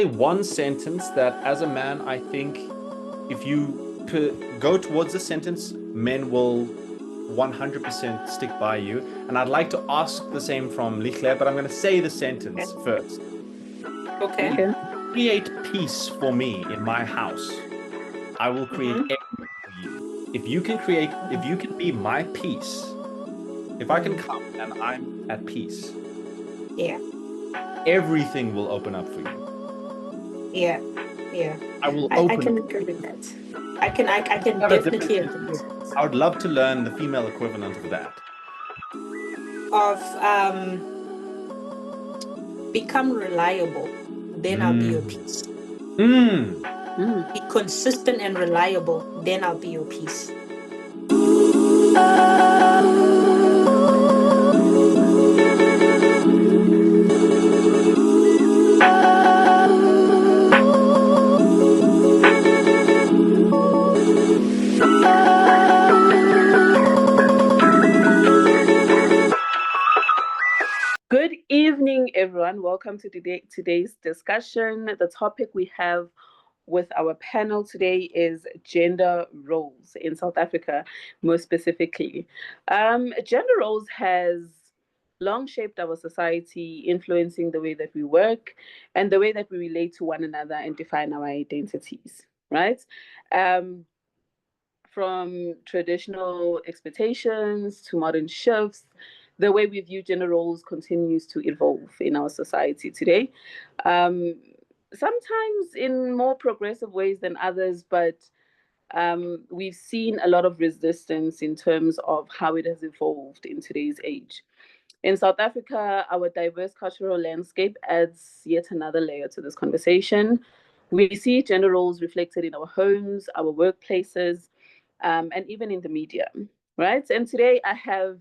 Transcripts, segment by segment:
one sentence that, as a man, I think if you go towards the sentence, men will 100% stick by you. And I'd like to ask the same from Lihle, but I'm going to say the sentence first. Okay. Okay. Create peace for me in my house. I will create Mhm. everything for you. If you can be my peace, if I can come and I'm at peace, Yeah. everything will open up for you. Yeah. Yeah. I will I open can up. agree with that. I can Have a different definitely agree sentence. with that. I would love to learn the female equivalent of that. Of become reliable, then I'll be your peace. Mm. Mm. Be consistent and reliable, then I'll be your peace. Good evening, everyone. Welcome to today's discussion. The topic we have with our panel today is gender roles in South Africa, more specifically. Gender roles has long shaped our society, influencing the way that we work and the way that we relate to one another and define our identities, right? Um, from traditional expectations to modern shifts, the way we view gender roles continues to evolve in our society today. Um, Sometimes in more progressive ways than others, but we've seen a lot of resistance in terms of how it has evolved in today's age. In South Africa, our diverse cultural landscape adds yet another layer to this conversation. We see gender roles reflected in our homes, our workplaces, and even in the media, right? And today I have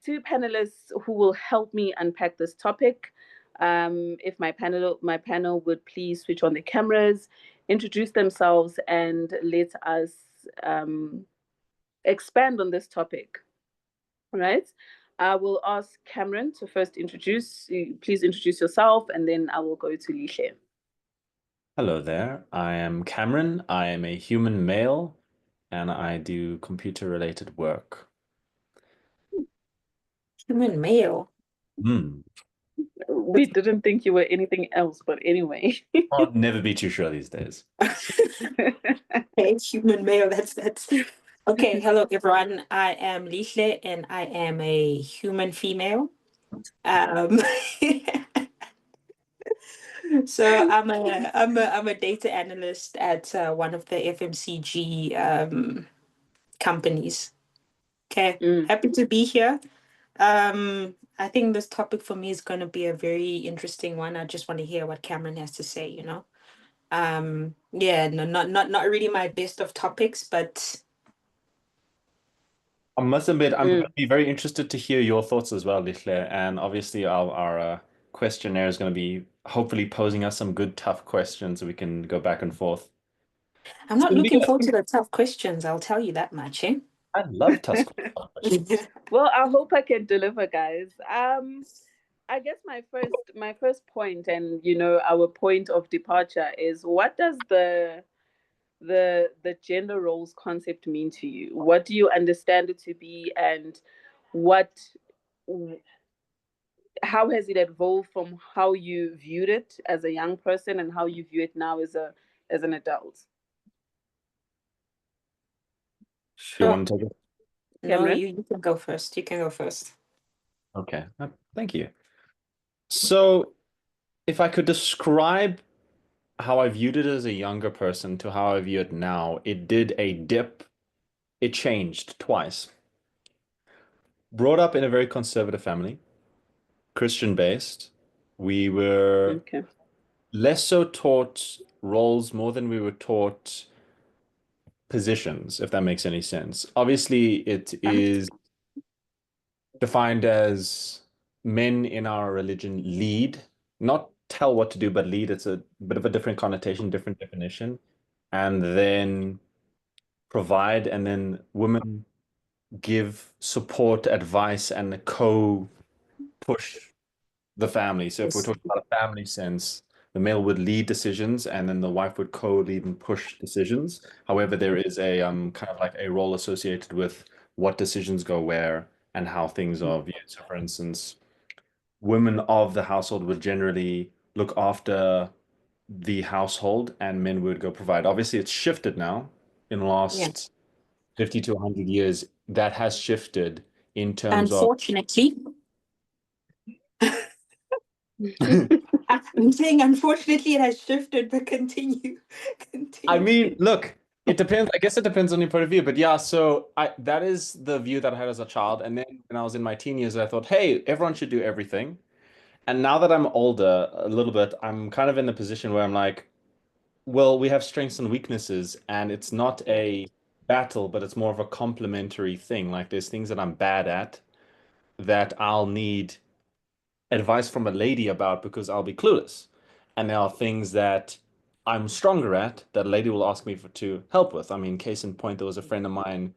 two panelists who will help me unpack this topic. If my panel would please switch on the cameras, introduce themselves, and let us um, expand on this topic. Right? I will ask Cameron to first please introduce yourself, and then I will go to Lihle. Hello there. I am Cameron. I am a human male and I do computer-related work. Human male. Hmm. We didn't think you were anything else, but anyway. I'll never be too sure these days. Okay, human male. That's okay. Hello, everyone. I am Lihle, and I am a human female. Um, so I'm a data analyst at one of the FMCG companies. Okay, Mm. happy to be here. I think this topic for me is going to be a very interesting one. I just want to hear what Cameron has to say. Yeah, no, not really my best of topics, but I must admit, I'm going Mm. to be very interested to hear your thoughts as well, Lihle. And obviously, our questionnaire is going to be hopefully posing us some good, tough questions so we can go back and forth. I'm So, not looking Leah, forward to the tough questions. I'll tell you that much, eh? I love tough questions. Well, I hope I can deliver, guys. I guess my first point, and our point of departure is, what does the gender roles concept mean to you? What do you understand it to be, and what how has it evolved from how you viewed it as a young person and how you view it now as an adult? You Sure. want to take it? No, Cameron? you can go first. You can go first. Okay. Thank you. So, if I could describe how I viewed it as a younger person to how I view it now, it did a dip. It changed twice. Brought up in a very conservative family, Christian based. We were Okay. less so taught roles more than we were taught positions, if that makes any sense. Obviously, it is defined as men in our religion lead, not tell what to do, but lead. It's a bit of a different connotation, different definition. And then provide, and then women give support, advice, and co-push the family. So if we're Yes. talking about a family sense, the male would lead decisions and then the wife would co-lead and push decisions. However, there is a kind of like a role associated with what decisions go where and how things are viewed. So for instance, women of the household would generally look after the household and men would go provide. Obviously, it's shifted now in the Yeah. last 50 to 100 years. That has shifted in terms of Unfortunately, I'm saying unfortunately it has shifted, but continue. I Continue. mean, look, it depends. I guess it depends on your point of view. But yeah, so that is the view that I had as a child. And then when I was in my teen years, I thought, hey, everyone should do everything. And now that I'm older a little bit, I'm kind of in the position where I'm like, well, we have strengths and weaknesses, and it's not a battle, but it's more of a complementary thing. Like there's things that I'm bad at that I'll need advice from a lady about because I'll be clueless. And there are things that I'm stronger at that a lady will ask me to help with. I mean, case in point, there was a friend of mine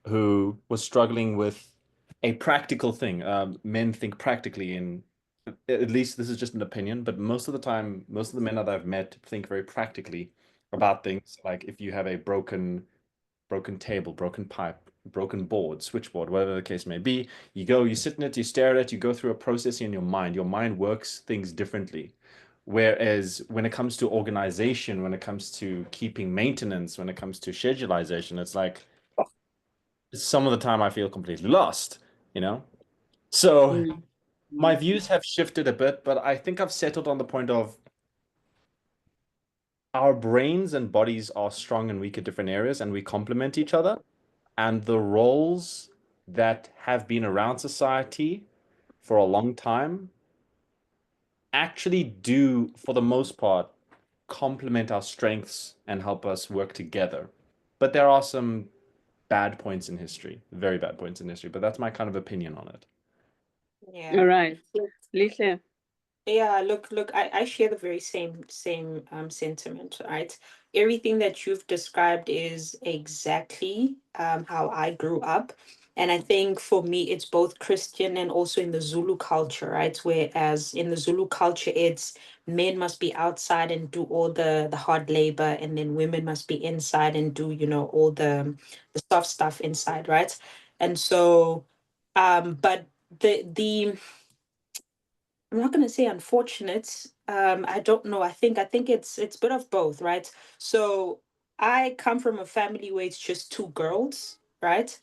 who was struggling with a practical thing. Men think practically in, at least this is just an opinion, but most of the time, most of the men that I've met think very practically about things. Like if you have a broken table, broken pipe, broken board, switchboard, whatever the case may be. You go, you sit in it, you stare at it, you go through a process in your mind. Your mind works things differently. Whereas when it comes to organization, when it comes to keeping maintenance, when it comes to schedulization, it's like some of the time I feel completely lost, you know? So my views have shifted a bit, but I think I've settled on the point of our brains and bodies are strong and weak at different areas, and we complement each other. And the roles that have been around society for a long time actually do, for the most part, complement our strengths and help us work together. But there are some bad points in history, very bad points in history, but that's my kind of opinion on it. Yeah. All right. Lihle. Yeah, look, I share the very same sentiment, right? Everything that you've described is exactly how I grew up. And I think for me, it's both Christian and also in the Zulu culture, right? Whereas in the Zulu culture, it's men must be outside and do all the hard labor, and then women must be inside and do, all the soft stuff inside, right? And so, but the I'm not gonna say unfortunate. I don't know. I think it's a bit of both, right? So I come from a family where it's just two girls, right?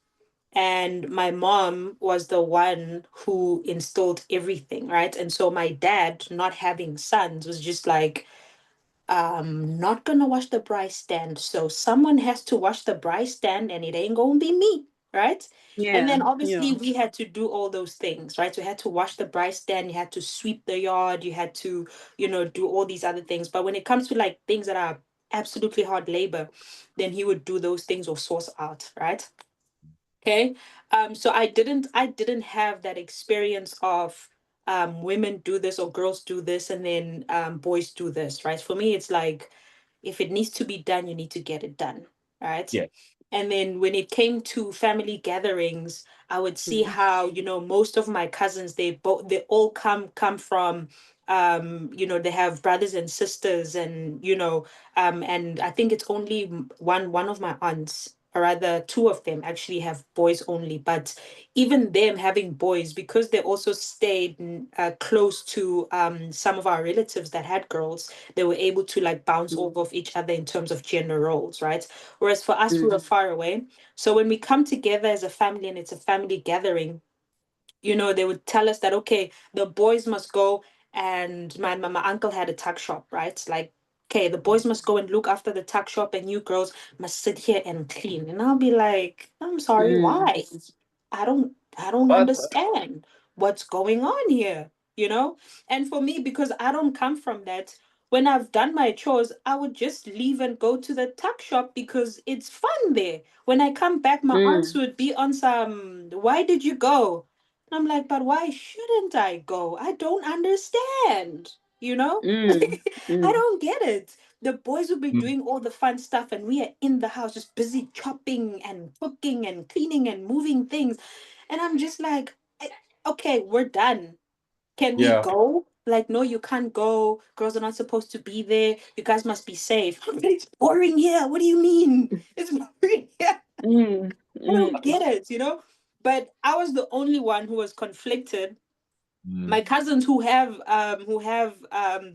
And my mom was the one who instilled everything, right? And so my dad, not having sons, was just like, not gonna wash the braai stand. So someone has to wash the braai stand, and it ain't gonna be me, right? And then obviously Yeah. we had to do all those things, right? So you had to wash the braai stand, you had to sweep the yard, you had to, do all these other things. But when it comes to like things that are absolutely hard labor, then he would do those things or source out, right? Okay. So I didn't have that experience of women do this or girls do this and then boys do this, right? For me, it's like if it needs to be done, you need to get it done, right? Yeah. And then when it came to family gatherings, I would see how, most of my cousins, they all come from they have brothers and sisters and and I think it's only one of my aunts, or rather two of them actually have boys only, but even them having boys, because they also stayed close to some of our relatives that had girls, they were able to like bounce off of each other in terms of gender roles, right? Whereas for us, we were far away. So when we come together as a family and it's a family gathering, they would tell us that, okay, the boys must go, and my uncle had a tuck shop, right? Like, okay, the boys must go and look after the tuck shop, and you girls must sit here and clean. And I'll be like, I'm sorry, why? I don't But understand what's going on here, you know? And for me, because I don't come from that, when I've done my chores, I would just leave and go to the tuck shop because it's fun there. When I come back, my aunts would be on some, why did you go? And I'm like, but why shouldn't I go? I don't understand, you know? I don't get it. The boys will be doing all the fun stuff, and we are in the house just busy chopping and cooking and cleaning and moving things. And I'm just like, okay, we're done. Can we yeah, go? like, no, you can't go. Girls are not supposed to be there. You guys must be safe. It's boring here. What do you mean? It's boring here. Mm, I don't get it, you know? But I was the only one who was conflicted. My cousins who have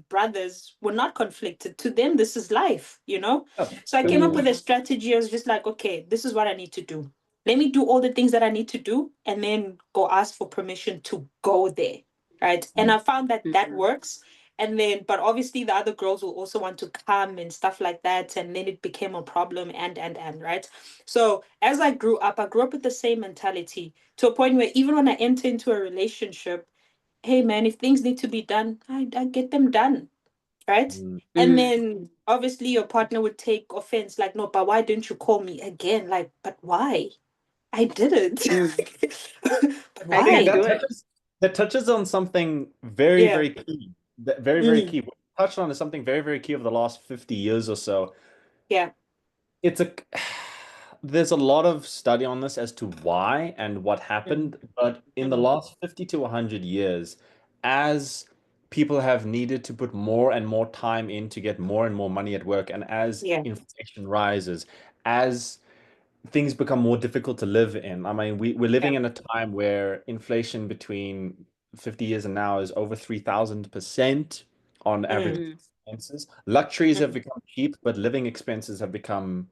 brothers were not conflicted. To them, this is life, you know? Oh, So I came up mm, with a strategy. I was just like, okay, this is what I need to do. Let me do all the things that I need to do and then go ask for permission to go there. Right. And I found that that Mhm. works. And then, but obviously the other girls will also want to come and stuff like that. And then it became a problem and, right. So as I grew up with the same mentality to a point where even when I enter into a relationship, hey man, if things need to be done, I get them done, right? And Mm. then obviously your partner would take offense, like, no, but why didn't you call me again? Like, but why? I did it. But I I think can why? do it. that touches on something very, Yeah. very key. Very, very Mm, key. What you touched on is something very, very key over the last 50 years or so. yeah. It's a there's a lot of study on this as to why and what Mm, happened, but in the mm, last 50 to 100 years, as people have needed to put more and more time in to get more and more money at work, and as yeah. inflation rises, as things become more difficult to live in. I mean, we're living Yeah. in a time where inflation between 50 years and now is over 3,000% on average Mm, Mm, expenses. Luxuries have mm, become cheap, but living expenses have become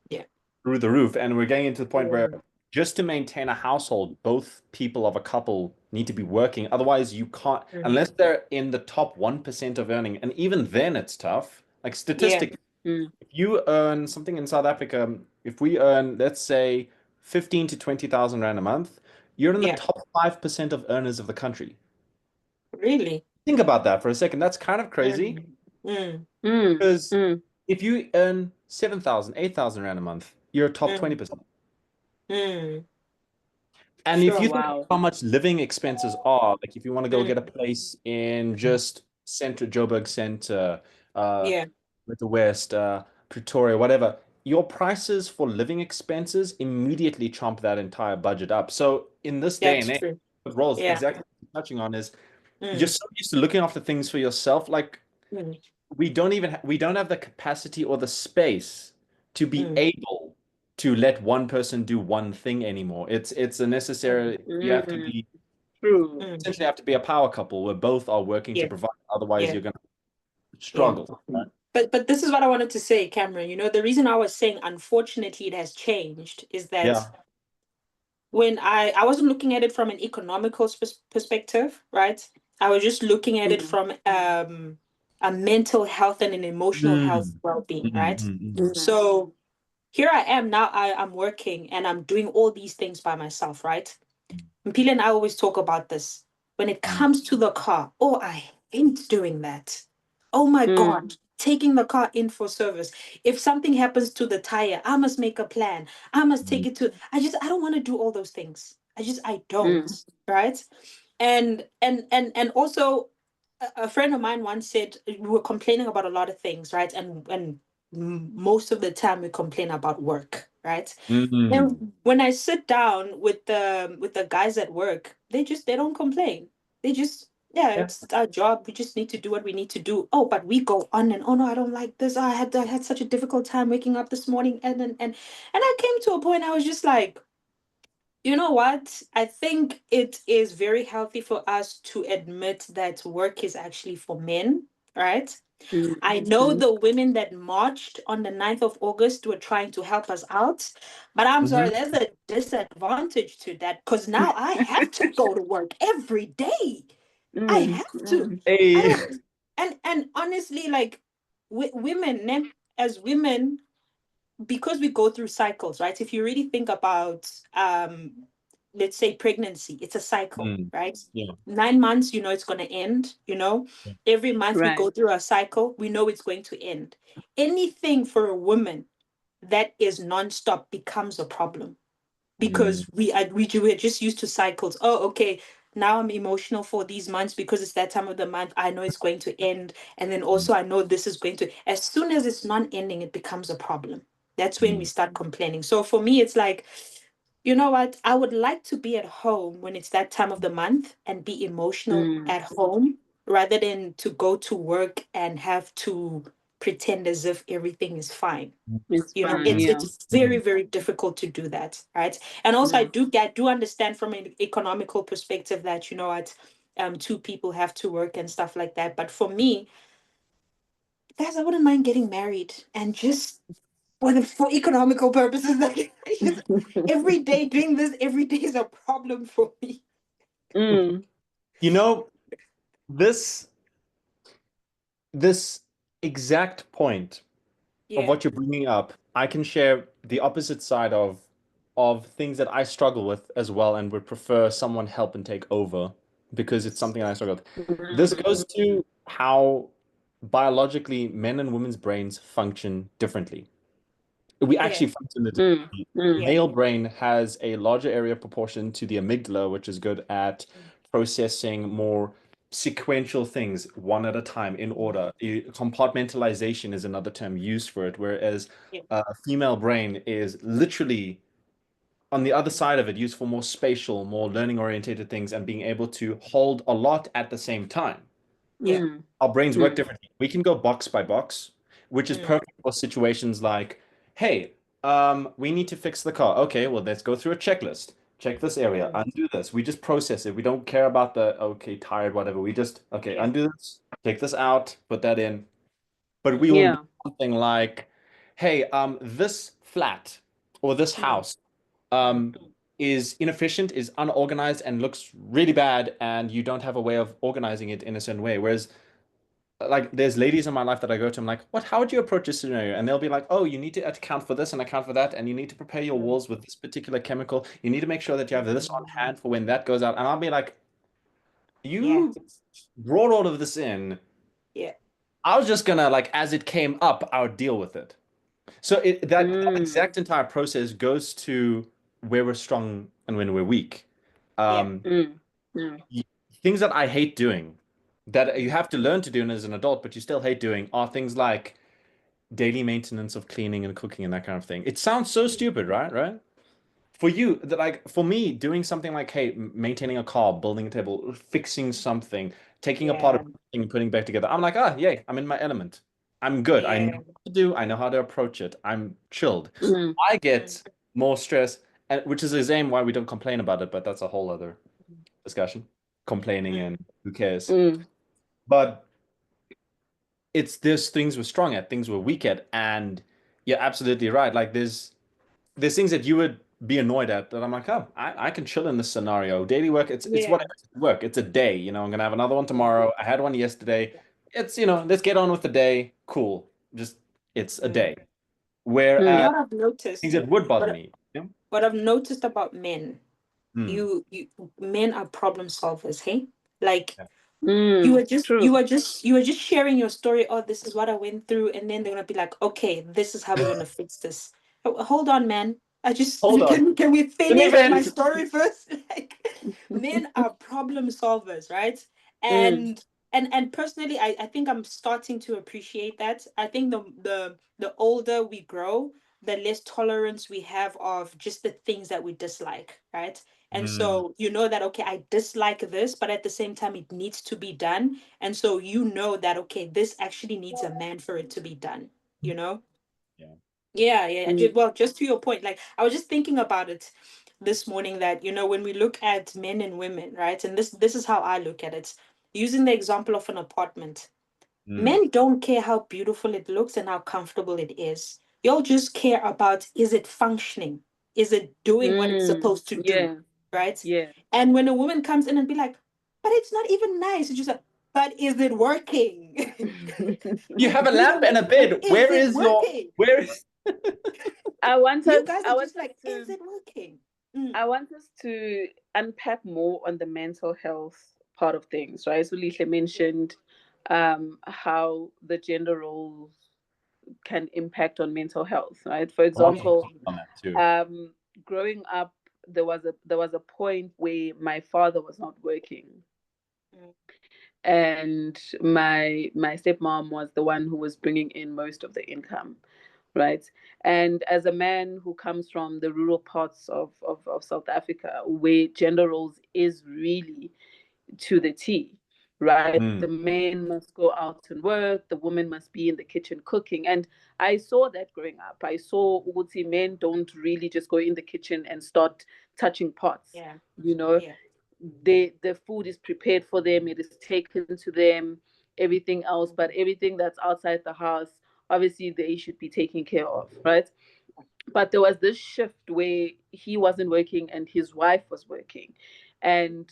yeah. through the roof. And we're getting into the point where Mm, just to maintain a household, both people of a couple need to be working. Otherwise, you can't, mm, unless they're in the top 1% of earning. And even then, it's tough. Like yeah. statistically, mm, if you earn something in South Africa, if we earn, let's say, 15 to 20,000 Rand a month, you're in the Yeah. top 5% of earners of the country. Really? Think about that for a second. That's kind of crazy Mm, mm, mm, because mm, if you earn 7,000, 8,000 Rand a month, you're top mm, 20%. mm. And if Sure. you think wow. how much living expenses are, like if you want to go get a Mm, place in just center, Joburg Center, uh, yeah. with the West, Pretoria, whatever, your prices for living expenses immediately trump that entire budget up. So in this day That's and age, true. what roles Yeah. exactly what you're touching on is you're Mm, so used to looking after things for yourself. Like mm, we don't have the capacity or the space to be mm, able to let one person do one thing anymore. It's a mm, necessary you have to Mm, be true. mm. essentially have to be a power couple where both are working to Yeah. provide. Otherwise, Yeah. you're gonna Yeah. struggle. Right? But this is what I wanted to say, Cameron. You know, the reason I was saying unfortunately it has changed is that Yeah. when I wasn't looking at it from an economical perspective, right? I was just looking at it Mm, from a mental health and an emotional health Mm. well-being, Mm, right? mm, mm. mm, So here I am now. I'm working and I'm doing all these things by myself, right? Mpile and I always talk about this. When it Mm. comes to the car, oh, I hate doing that. Oh my mm, God, taking the car in for service. If something happens to the tire, I must make a plan. I must take Mm. it to, I don't want to do all those things. I don't, mm, right? And also a friend of mine once said we were complaining about a lot of things, right? And most of the time we complain about work, right? Mm. And when I sit down with the guys at work, they don't complain. They just, yeah, Yeah. it's our job. We just need to do what we need to do. Oh, but we go on and oh no, I don't like this. I had such a difficult time waking up this morning and I came to a point I was just like, you know what? I think it is very healthy for us to admit that work is actually for men, right? mm, I know mm, the women that marched on the 9th of August were trying to help us out, but I'm sorry, Mhm. there's a disadvantage to that because now I have to go to work every day. I mm, have to. mm, I Hey. don't, and honestly, like women, as women, because we go through cycles, right? If you really think about let's say pregnancy, it's a cycle, Mm. right? Yeah. 9 months, you know it's going to end, you know. Yeah. Every month we right. go through a cycle, we know it's going to end. Anything for a woman that is nonstop becomes a problem Mm. because we're just used to cycles. Oh, okay, now I'm emotional for these months because it's that time of the month. I know it's going to end. And then Mm. also I know this is going to, as soon as it's non-ending, it becomes a problem. That's when we Mm. start complaining. So for me, it's like, you know what? I would like to be at home when it's that time of the month and be emotional Mm, at home. rather than to go to work and have to pretend as if everything is fine. It's You know, fine, yeah. it's very, very difficult to do that, right? And also I do understand from an economical perspective that, you know what, two people have to work and stuff like that. But for me, guys, I wouldn't mind getting married and just for economical purposes, like every day doing this every day is a problem for me. Mm. You know, this exact point of Yeah. what you're bringing up, I can share the opposite side of things that I struggle with as well, and would prefer someone help and take over because it's something I struggle with. This goes to how biologically men and women's brains function differently. We actually function differently. Yeah. Male brain has a larger area proportion to the amygdala, which is good at processing more sequential things one at a time in order. Compartmentalization is another term used for it, whereas Yeah. female brain is literally on the other side of it, used for more spatial, more learning orientated things and being able to hold a lot at the same time. Yeah. Our brains work differently. We can go box by box, which is perfect for situations like, hey, we need to fix the car. Okay, well, let's go through a checklist. Check this area, undo this. We just process it. We don't care about the, okay, tired, whatever. We just, okay, undo this, take this out, put that in. But we will do something like, hey, this flat or this house is inefficient, is unorganized, and looks really bad, and you don't have a way of organizing it in a certain way. Whereas like there's ladies in my life that I go to, I'm like, what, how would you approach this scenario? And they'll be like, oh, you need to account for this and account for that, and you need to prepare your walls with this particular chemical. You need to make sure that you have this on hand for when that goes out. And I'll be like, you brought all of this in. Yeah. I was just gonna, like, as it came up, I would deal with it. So that exact entire process goes to where we're strong and when we're weak. Things that I hate doing, that you have to learn to do as an adult, but you still hate doing, are things like daily maintenance of cleaning and cooking and that kind of thing. It sounds so stupid, right? Right? For you, that, like, for me, doing something like, hey, maintaining a car, building a table, fixing something, taking apart a thing, putting it back together. I'm like, ah, yay, I'm in my element. I'm good. I know what to do. I know how to approach it. I'm chilled. I get more stress, which is the same why we don't complain about it, but that's a whole other discussion. Complaining and who cares? But there's things we're strong at, things we're weak at, and you're absolutely right. Like there's things that you would be annoyed at that I'm like, oh, I can chill in this scenario. Daily work, it's whatever. It's work. It's a day. You know, I'm gonna have another one tomorrow. I had one yesterday. It's, let's get on with the day. Cool. Just it's a day. Whereas What I've noticed, things that would bother me. Yeah. what I've noticed about men, you men are problem solvers, hey? Like you were just sharing your story. Oh, this is what I went through, and then they're gonna be like, okay, this is how we're gonna fix this. Hold on, man. Hold on. Can we Let me finish my vent. story first? Like, men are problem solvers, right? And personally, I think I'm starting to appreciate that. I think the older we grow, the less tolerance we have of just the things that we dislike, right? And so you know that, okay, I dislike this, but at the same time, it needs to be done. And so you know that, okay, this actually needs a man for it to be done, you know? Yeah. Well, just to your point, like I was just thinking about it this morning that, when we look at men and women, right? And this is how I look at it. Using the example of an apartment, men don't care how beautiful it looks and how comfortable it is. You'll just care about, is it functioning? Is it doing what it's supposed to do? Right? Yeah. And when a woman comes in and be like, but it's not even nice, it's just like, but is it working? You have a lamp and a bed. Where is I want you us, guys I are want just like, us to, is it working? I want us to unpack more on the mental health part of things, right? So Lihle mentioned how the gender roles can impact on mental health, right? For example, growing up, there was a point where my father was not working, and my stepmom was the one who was bringing in most of the income, right? And as a man who comes from the rural parts of South Africa, where gender roles is really to the T, right? Mm. The man must go out and work, the woman must be in the kitchen cooking. And I saw that growing up. I saw Uguti men don't really just go in the kitchen and start touching pots. Yeah. You know, Yeah. the food is prepared for them, it is taken to them, everything else, but everything that's outside the house, obviously they should be taken care of, right? But there was this shift where he wasn't working and his wife was working. And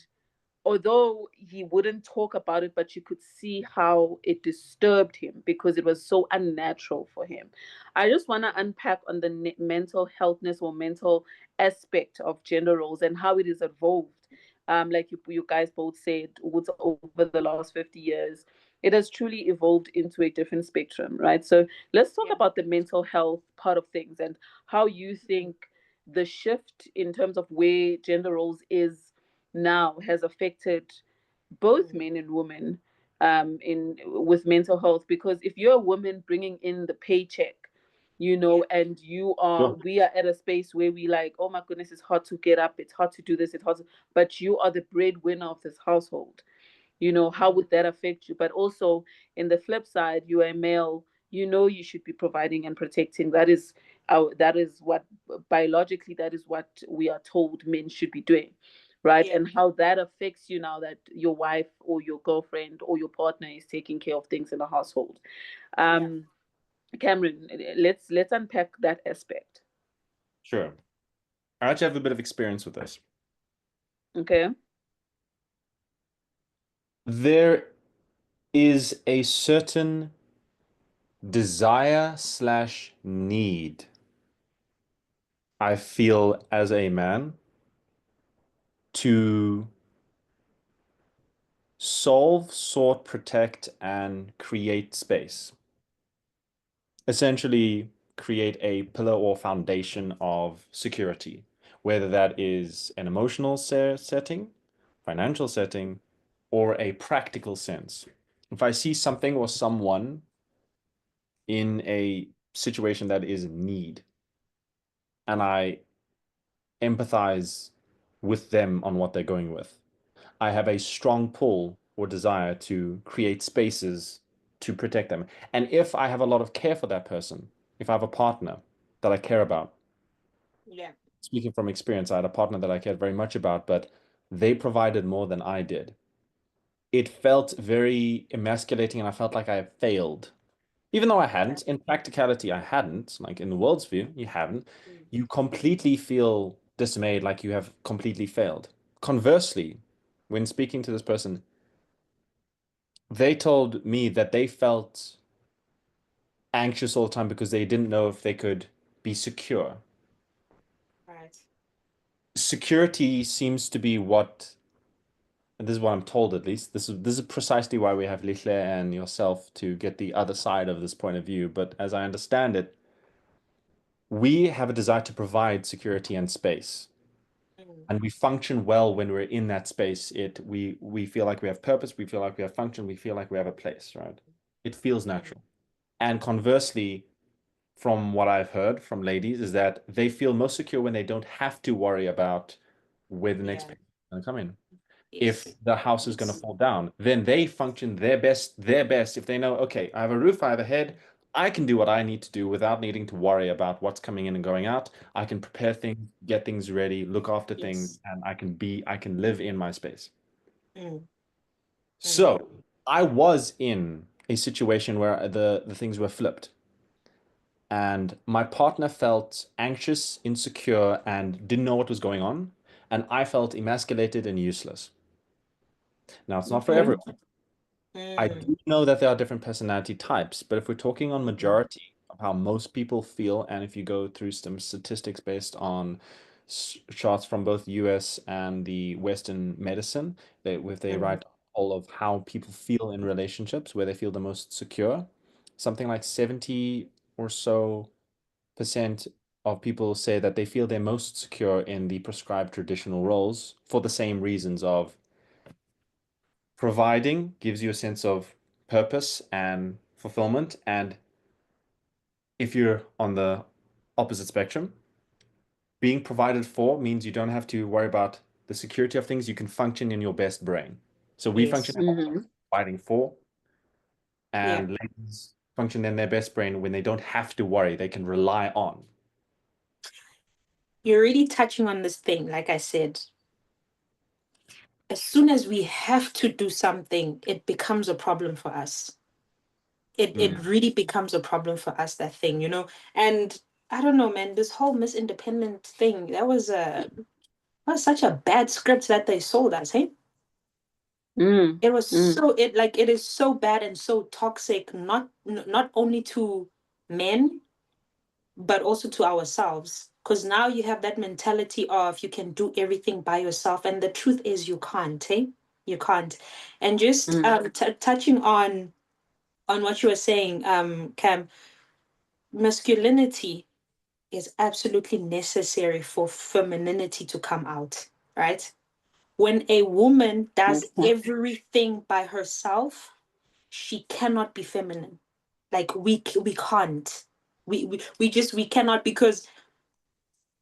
although he wouldn't talk about it, but you could see how it disturbed him because it was so unnatural for him. I just want to unpack on the mental healthness or mental aspect of gender roles and how it is evolved. Like you guys both said, over the last 50 years, it has truly evolved into a different spectrum, right? So let's talk about the mental health part of things and how you think the shift in terms of where gender roles is now has affected both men and women in with mental health. Because if you're a woman bringing in the paycheck, and we are at a space where we like, oh my goodness, it's hard to get up, it's hard to do this, it's hard to, but you are the breadwinner of this household. How would that affect you? But also, in the flip side, you are a male, you should be providing and protecting. That is what biologically, that is what we are told men should be doing, right? Yeah. And how that affects you now that your wife or your girlfriend or your partner is taking care of things in the household. Cameron, let's unpack that aspect. Sure. I actually have a bit of experience with this. Okay. There is a certain desire/need I feel as a man to solve, sort, protect, and create space. Essentially, create a pillar or foundation of security, whether that is an emotional setting, financial setting, or a practical sense. If I see something or someone in a situation that is in need, and I empathize with them on what they're going with, I have a strong pull or desire to create spaces to protect them. And if I have a lot of care for that person, if I have a partner that I care about, Yeah. speaking from experience, I had a partner that I cared very much about, but they provided more than I did. It felt very emasculating, and I felt like I failed. Even though I hadn't, in practicality, I hadn't. Like in the world's view, you haven't. You completely feel dismayed, like you have completely failed. Conversely, when speaking to this person, they told me that they felt anxious all the time because they didn't know if they could be secure. Right. Security seems to be what, and this is what I'm told at least. This is precisely why we have Lihle and yourself to get the other side of this point of view. But as I understand it, we have a desire to provide security and space. And we function well when we're in that space. We feel like we have purpose, we feel like we have function, we feel like we have a place, right? It feels natural. And conversely, from what I've heard from ladies, is that they feel most secure when they don't have to worry about where the next Yeah. payment is going to come in. Yes. If the house is going to fall down, then they function their best if they know, okay, I have a roof, I have a head, I can do what I need to do without needing to worry about what's coming in and going out. I can prepare things, get things ready, look after things, Yes. and I can live in my space. Mm. So I was in a situation where the things were flipped. And my partner felt anxious, insecure, and didn't know what was going on. And I felt emasculated and useless. Now, it's not for Okay. everyone. I do know that there are different personality types, but if we're talking on majority of how most people feel, and if you go through some statistics based on charts from both US and the Western medicine, they write all of how people feel in relationships, where they feel the most secure, something like 70 or so percent of people say that they feel they're most secure in the prescribed traditional roles for the same reasons of providing gives you a sense of purpose and fulfillment. And if you're on the opposite spectrum, being provided for means you don't have to worry about the security of things. You can function in your best brain. So we Yes. function fighting for. Yeah. And ladies function in their best brain when they don't have to worry, they can rely on. You're really touching on this thing, like I said. As soon as we have to do something, it becomes a problem for us. It really becomes a problem for us, that thing, you know. And I don't know, man, this whole Miss Independent thing, that was such a bad script that they sold us, hey? It was so it is so bad and so toxic, not only to men, but also to ourselves. Because now you have that mentality of you can do everything by yourself, and the truth is you can't, eh? You can't. And just touching on what you were saying, Cam, masculinity is absolutely necessary for femininity to come out, right? When a woman does everything by herself, she cannot be feminine. Like we can't. We cannot, because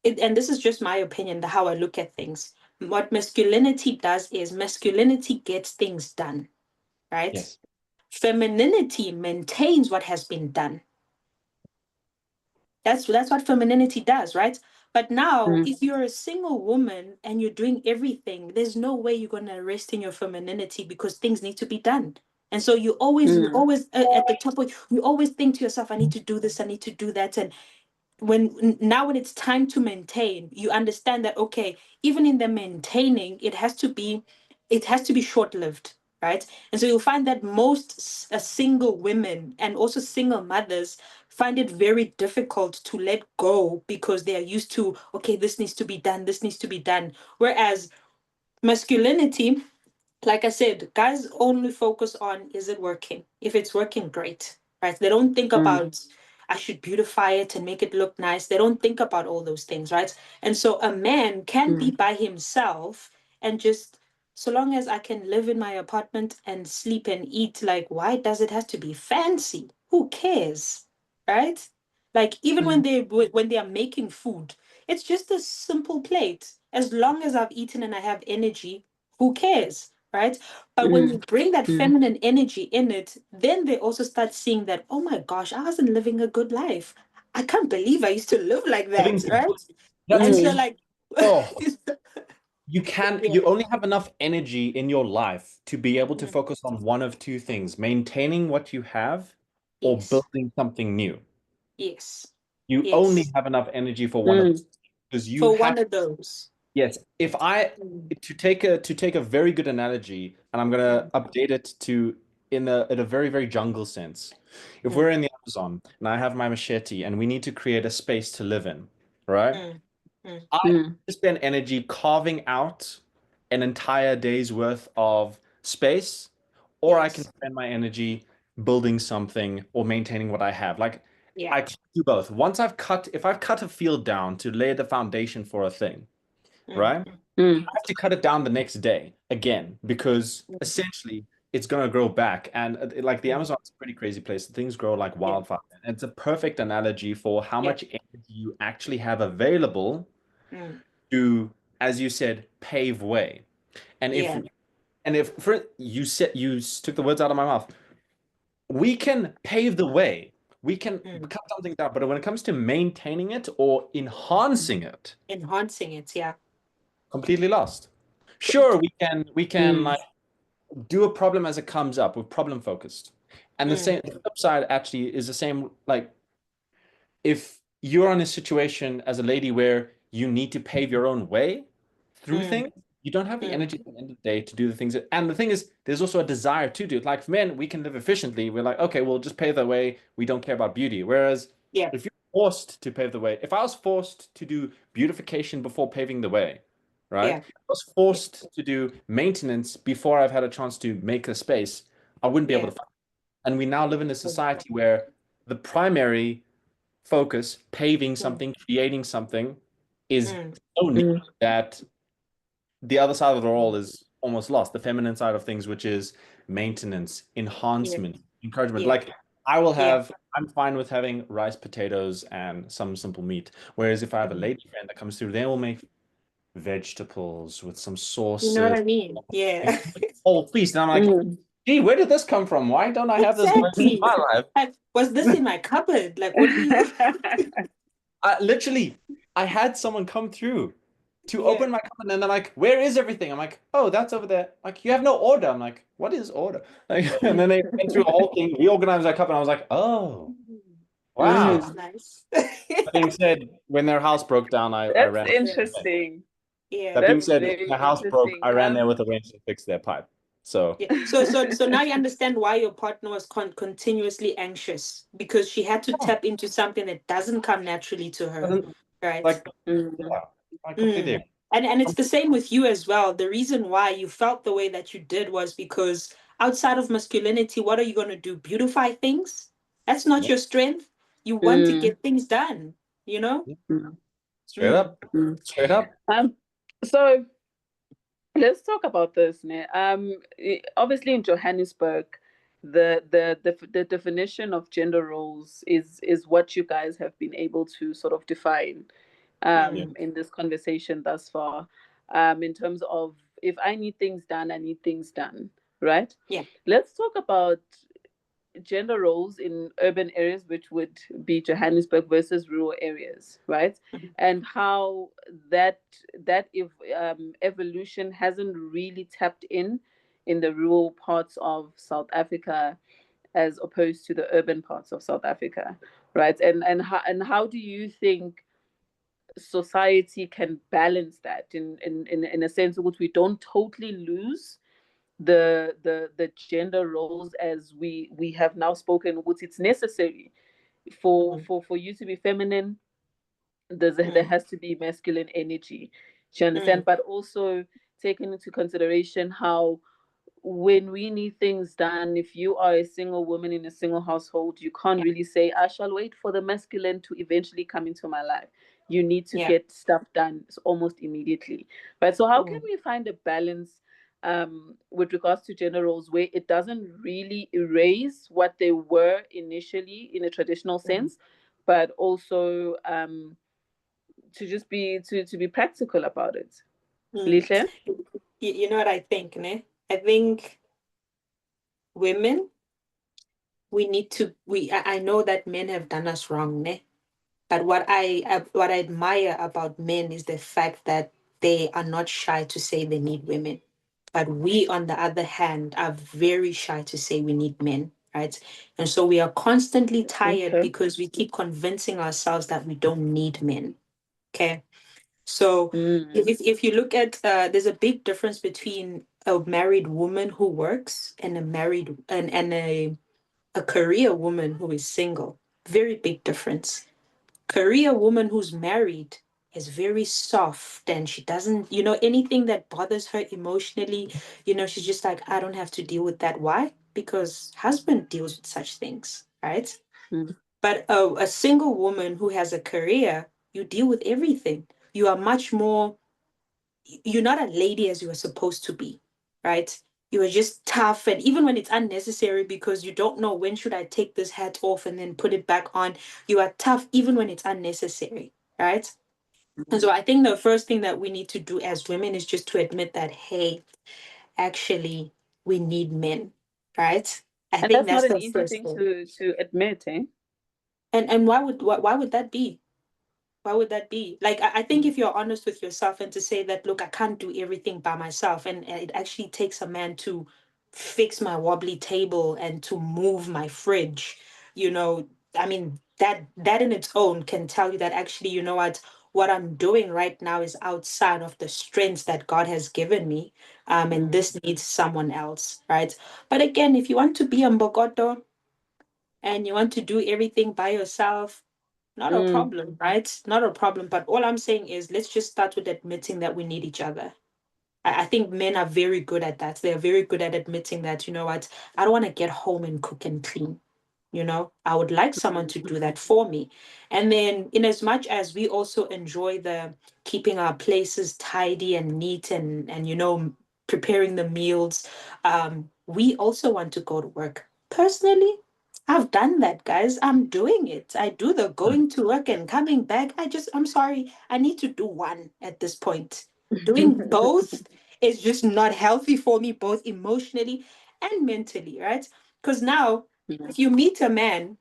and this is just my opinion, how I look at things. What masculinity does is masculinity gets things done, right? Yes. Femininity maintains what has been done. That's what femininity does, right? But now, if you're a single woman and you're doing everything, there's no way you're gonna rest in your femininity, because things need to be done. And so you always at the top of, you always think to yourself, I need to do this, I need to do that. And when it's time to maintain, you understand that, okay, even in the maintaining, it has to be short-lived, right? And so you'll find that most single women and also single mothers find it very difficult to let go, because they are used to, okay, this needs to be done, this needs to be done. Whereas masculinity, like I said, guys only focus on, is it working? If it's working, great, right? They don't think about, I should beautify it and make it look nice. They don't think about all those things, right? And so a man can be by himself and just, so long as I can live in my apartment and sleep and eat, like, why does it have to be fancy? Who cares, right? Like, even when they are making food, it's just a simple plate. As long as I've eaten and I have energy, who cares, right? But when you bring that feminine energy in it, then they also start seeing that, oh my gosh, I wasn't living a good life. I can't believe I used to live like that, right? And so, like, Oh, you Yeah. only have enough energy in your life to be able to focus on one of two things: maintaining what you have or Yes, building something new. yes, You only yes. have enough energy for one of those, because you For have. one of those. Yes, if I to take a very good analogy, and I'm gonna update it to in a very, very jungle sense. If we're in the Amazon and I have my machete and we need to create a space to live in, right? Mm, mm, I spend energy carving out an entire day's worth of space, or I can yes. spend my energy building something or maintaining what I have. Like, Yeah. I can do both. If I've cut a field down to lay the foundation for a thing, Mm, right? I have to cut it down the next day again, because essentially it's going to grow back. And like the Amazon is a pretty crazy place. Things grow like yeah. wildfire. And it's a perfect analogy for how Yeah. much energy you actually have available Mm, to, as you said, pave way. And if yeah. for you took the words out of my mouth, we can pave the way. We can Mm. cut something down, but when it comes to maintaining it or enhancing it, Enhancing it, yeah. completely lost. Sure, we can like do a problem as it comes up. We're problem focused. And the flip side actually is the same. Like, if you're in a situation as a lady where you need to pave your own way through Mm, things, you don't have the mm, energy at the end of the day to do the things and the thing is, there's also a desire to do it. Like, for men, we can live efficiently. We're like, okay, we'll just pave the way. We don't care about beauty. Whereas yeah. if you're forced to pave the way, if I was forced to do beautification before paving the way, right? Yeah. If I was forced to do maintenance before I've had a chance to make a space, I wouldn't be able Yeah. to find it. And we now live in a society where the primary focus, paving Mm, something, creating something, is mm, so neat that the other side of the role is almost lost. The feminine side of things, which is maintenance, yeah. enhancement, encouragement. Yeah. Like, Yeah. I'm fine with having rice, potatoes, and some simple meat. Whereas if I have a Mm. lady friend that comes through, they will make vegetables with some You know what sauces, I mean? Yeah. whole feast. And I'm like, gee, where did this come from? Why don't I have this in Exactly. my life? Like, was this in my cupboard? Like, what do you? Literally, I had someone come through to Yeah. open my cupboard, and they're like, "Where is everything?" I'm like, "Oh, that's over there." Like, you have no order. I'm like, "What is order?" Like, and then they went through a whole thing, reorganized my cupboard, and I was like, "Oh, That's wow." nice. That being said, when their house broke down, I That's ran. interesting. Yeah. That being That's said, very the house broke. interesting. I ran there with a wrench to fix their pipe. So Yeah. So now you understand why your partner was continuously anxious because she had to tap into something that doesn't come naturally to her, doesn't right? like Mm. yeah, I completely agree. And it's the same with you as well. The reason why you felt the way that you did was because outside of masculinity, what are you going to do? Beautify things? That's not Yeah. your strength. You want to Mm. get things done, you know? Mm. Straight up, Mm. straight up. So let's talk about this, ne? Obviously in Johannesburg, the definition of gender roles is what you guys have been able to sort of define in this conversation thus far. In terms of if I need things done, I need things done, right? Yeah. Let's talk about gender roles in urban areas, which would be Johannesburg versus rural areas, right? Mhm. And how that evolution hasn't really tapped in the rural parts of South Africa as opposed to the urban parts of South Africa, right? And how do you think society can balance that in a sense in which we don't totally lose the gender roles as we have now spoken, which it's necessary for you to be feminine. There has to be masculine energy. Do you understand? But also taking into consideration how when we need things done, if you are a single woman in a single household, you can't really say, I shall wait for the masculine to eventually come into my life. You need to get stuff done almost immediately. Right. So how can we find a balance with regards to gender roles where it doesn't really erase what they were initially in a traditional sense, but also to just be practical about it? Lihle? You know what I think, ne? I think women, I know that men have done us wrong, ne? But what I admire about men is the fact that they are not shy to say they need women. But we, on the other hand, are very shy to say we need men, right? And so we are constantly tired Okay. because we keep convincing ourselves that we don't need men. Okay. So if you look at there's a big difference between a married woman who works and a career woman who is single. Very big difference. Career woman who's married is very soft and she doesn't, anything that bothers her emotionally, she's just like, I don't have to deal with that. Why? Because husband deals with such things, right? But a single woman who has a career, you deal with everything. You are much more, you're not a lady as you are supposed to be, right? You are just tough. And even when it's unnecessary because you don't know when should I take this hat off and then put it back on, you are tough even when it's unnecessary, right? And so I think the first thing that we need to do as women is just to admit that, hey, actually, we need men, right? I And think that's not that's an the easy first thing thing. to admit, eh? And why would that be? Why would that be? Like, I think if you're honest with yourself and to say that, look, I can't do everything by myself, and it actually takes a man to fix my wobbly table and to move my fridge, I mean, that in its own can tell you that actually, you know what I'm doing right now is outside of the strengths that God has given me. And this needs someone else, right? But again, if you want to be a Mbokoto and you want to do everything by yourself, not a problem, right? Not a problem. But all I'm saying is let's just start with admitting that we need each other. I think men are very good at that. They're very good at admitting that, you know what, I don't want to get home and cook and clean. I would like someone to do that for me. And then, in as much as we also enjoy the keeping our places tidy and neat and preparing the meals, we also want to go to work. Personally, I've done that, guys. I'm doing it. I do the going to work and coming back. I'm sorry, I need to do one at this point. Doing both is just not healthy for me, both emotionally and mentally, right? Because now, Yeah. if you meet a man,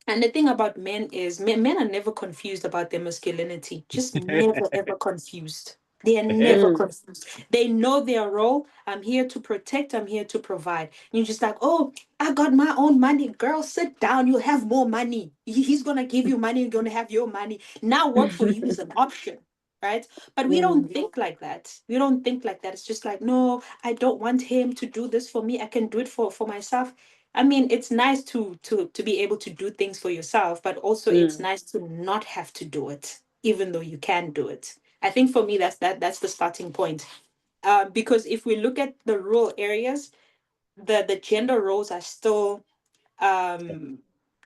and the thing about men is men are never confused about their masculinity. Just never ever confused. They are never Mm. confused. They know their role. I'm here to protect, I'm here to provide. And you're just like, oh, I got my own money. Girl, sit down. You'll have more money. He's gonna give you money, you're gonna have your money. Now work for you is an option. Right. But we don't think like that. We don't think like that. It's just like, no, I don't want him to do this for me. I can do it for myself. I mean, it's nice to be able to do things for yourself, but also it's nice to not have to do it, even though you can do it. I think for me, that's the starting point. Because if we look at the rural areas, the gender roles are still um,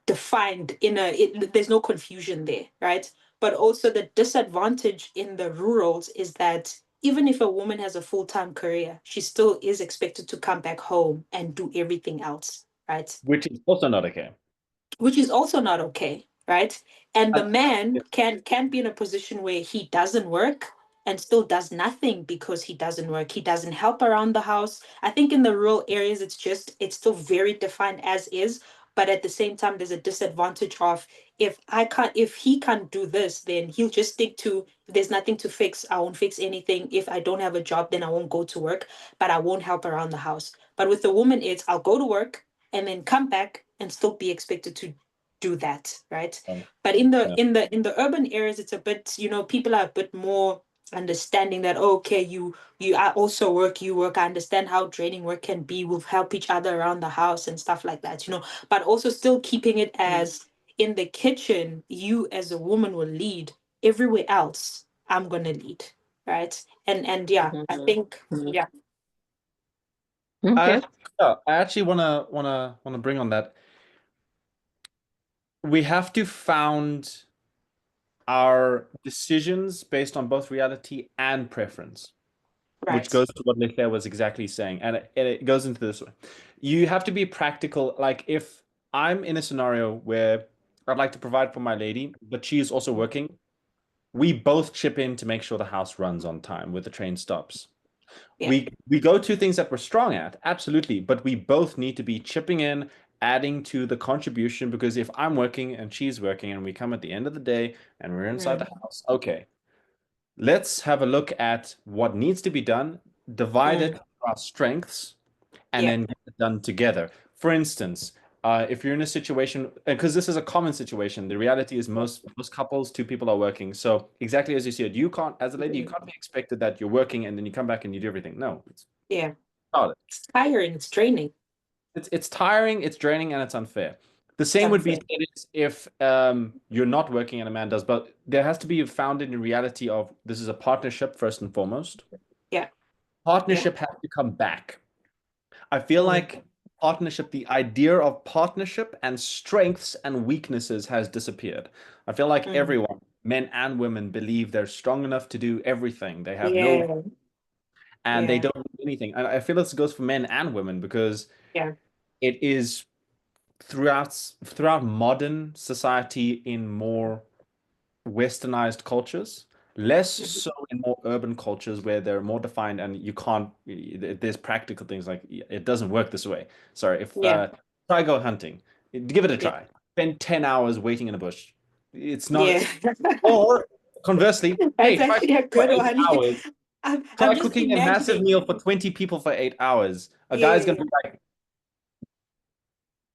defined there's no confusion there, right? But also the disadvantage in the rurals is that even if a woman has a full-time career, she still is expected to come back home and do everything else, right? Which is also not okay. Which is also not okay, right? And the Uh, man can be in a position where he doesn't work and still does nothing because he doesn't work. He doesn't help around the house. I think in the rural areas, it's still very defined as is, but at the same time, there's a disadvantage of if he can't do this, then he'll just stick to there's nothing to fix. I won't fix anything. If I don't have a job, then I won't go to work, but I won't help around the house. But with the woman, it's I'll go to work and then come back and still be expected to do that, right? But in the yeah. in the urban areas, it's a bit, people are a bit more understanding that, oh, okay, I also work, you work. I understand how draining work can be. We'll help each other around the house and stuff like that, but also still keeping it as in the kitchen, you as a woman will lead. Everywhere else, I'm gonna lead, right? And yeah, I think yeah. Okay. I actually wanna bring on that. We have to found our decisions based on both reality and preference, which Right. goes to what Leclerc was exactly saying, and it goes into this way. You have to be practical. Like if I'm in a scenario where I'd like to provide for my lady, but she is also working, we both chip in to make sure the house runs on time with the train stops. Yeah. We go to things that we're strong at, absolutely, but we both need to be chipping in, adding to the contribution, because if I'm working and she's working and we come at the end of the day and we're inside the house, okay, let's have a look at what needs to be done, divide it our strengths, and Yeah. then get it done together. For instance, if you're in a situation, because this is a common situation, the reality is most couples, two people are working. So exactly as you said, you can't, as a lady, you can't be expected that you're working and then you come back and you do everything. No, it's Yeah. solid. It's tiring, it's draining. It's tiring, it's draining, and it's unfair. The same would be Unfair. said if you're not working and a man does, but there has to be founded in reality of this is a partnership first and foremost. Yeah. Partnership has to come back. I feel like partnership, the idea of partnership and strengths and weaknesses has disappeared. I feel like everyone, men and women, believe they're strong enough to do everything. They have no, Yeah. and they Yeah. don't do anything. And I feel this goes for men and women because Yeah. it is throughout modern society in more westernized cultures, less so in more urban cultures where they're more defined and you can't, there's practical things like it doesn't work this way. Sorry, if Yeah. try go hunting, give it a Yeah. try. Spend 10 hours waiting in a bush. It's not, Yeah. or conversely, That's hey, try actually a cooking for good 8 one. hours. I'm Try just cooking a massive imagining. meal for 20 people for 8 hours. A Yeah. guy's gonna be like,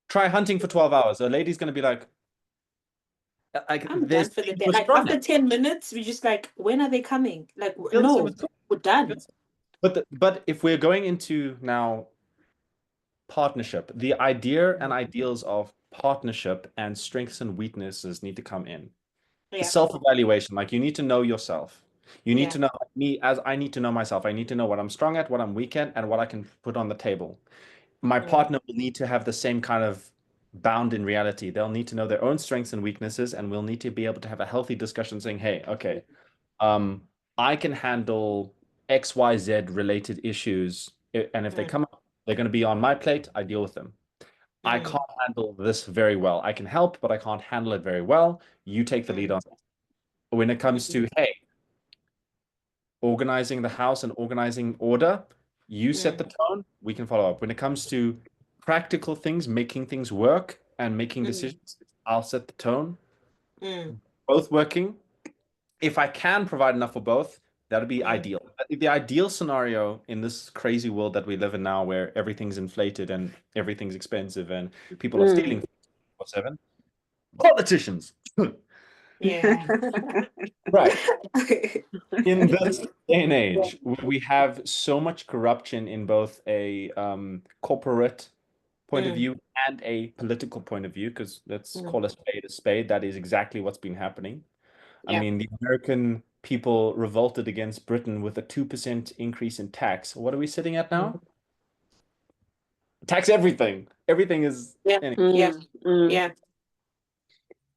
try hunting for 12 hours. A lady's gonna be like I'm there's done for the things day. we're Like strong after at. 10 minutes, we just like, when are they coming? Like, Feel the same no, with cooking. we're done. But if we're going into now partnership, the idea and ideals of partnership and strengths and weaknesses need to come in. Yeah. Self-evaluation, like you need to know yourself. You need Yeah. to know me as I need to know myself. I need to know what I'm strong at, what I'm weak at, and what I can put on the table. My partner will need to have the same kind of bound in reality. They'll need to know their own strengths and weaknesses, and we'll need to be able to have a healthy discussion saying, hey, okay, um, I can handle XYZ related issues, and if they Mm, come up, they're going to be on my plate. I deal with them. I mm, can't handle this very well. I can help, but I can't handle it very well. You take the lead mm, on it. When it comes mm, to, hey, organizing the house and organizing order, You set the tone, we can follow up. When it comes to practical things, making things work and making decisions, I'll set the tone. Both working. If I can provide enough for both, that'd be ideal. The ideal scenario in this crazy world that we live in now, where everything's inflated and everything's expensive and people are stealing 7 politicians. Yeah. Right. In this day and age, we have so much corruption in both a corporate point of view and a political point of view, because let's call a spade a spade. That is exactly what's been happening. I mean, the American people revolted against Britain with a 2% increase in tax. What are we sitting at now? Tax everything. Everything is. Anyway. Yeah.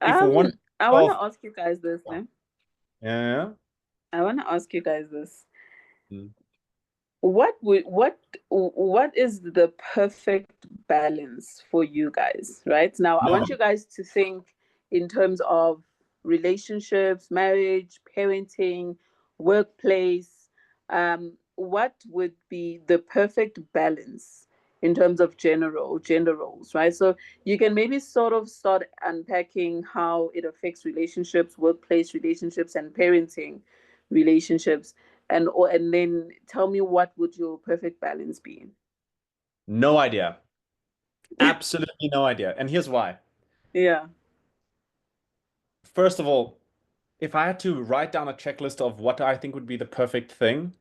I want to ask you guys this. Yeah. I want to ask you guys this. What is the perfect balance for you guys right now? I want you guys to think in terms of relationships, marriage, parenting, workplace. What would be the perfect balance in terms of gender roles, right? So you can maybe sort of start unpacking how it affects relationships, workplace relationships, and parenting relationships. And then tell me, what would your perfect balance be? No idea. Absolutely no idea. And here's why. Yeah. First of all, if I had to write down a checklist of what I think would be the perfect thing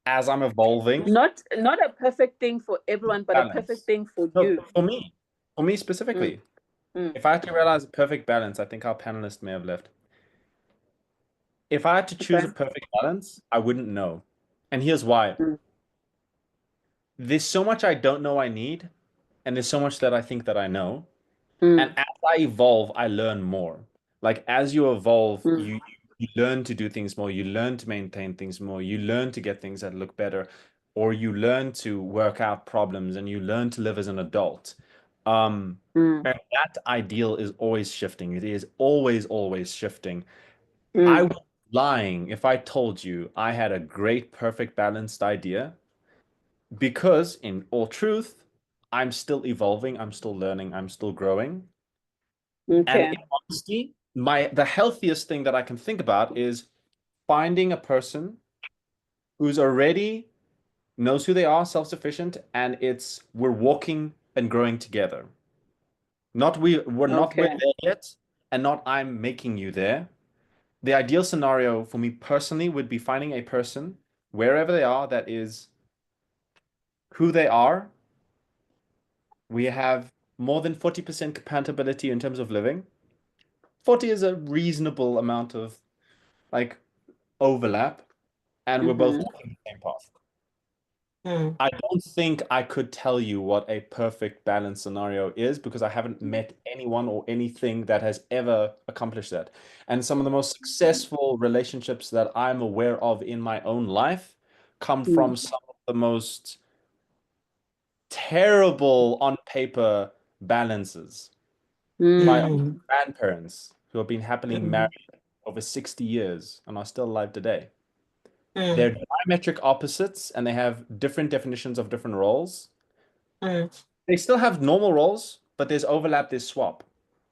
as I'm evolving. Not a perfect thing for everyone, but balance. A perfect thing for you. For me specifically. If I had to realize a perfect balance, I think our panelist may have left. If I had to choose a perfect balance, I wouldn't know. And here's why. There's so much I don't know I need, and there's so much that I think that I know. And as I evolve, I learn more. Like as you evolve, you learn to do things more, you learn to maintain things more, you learn to get things that look better, or you learn to work out problems and you learn to live as an adult. And that ideal is always shifting. It is always shifting. I would be lying if I told you I had a great, perfect, balanced idea, because in all truth, I'm still evolving, I'm still learning, I'm still growing. And in honesty, the healthiest thing that I can think about is finding a person who's already knows who they are, self-sufficient, and we're walking and growing together. We're not there yet, and not I'm making you there. The ideal scenario for me personally would be finding a person wherever they are that is who they are. We have more than 40% compatibility in terms of living. 40 is a reasonable amount of like overlap, and we're both walking the same path. I don't think I could tell you what a perfect balance scenario is, because I haven't met anyone or anything that has ever accomplished that. And some of the most successful relationships that I'm aware of in my own life come from some of the most terrible on paper balances. My own grandparents, who have been happily married over 60 years and are still alive today. They're diametric opposites, and they have different definitions of different roles. They still have normal roles, but there's overlap, there's swap.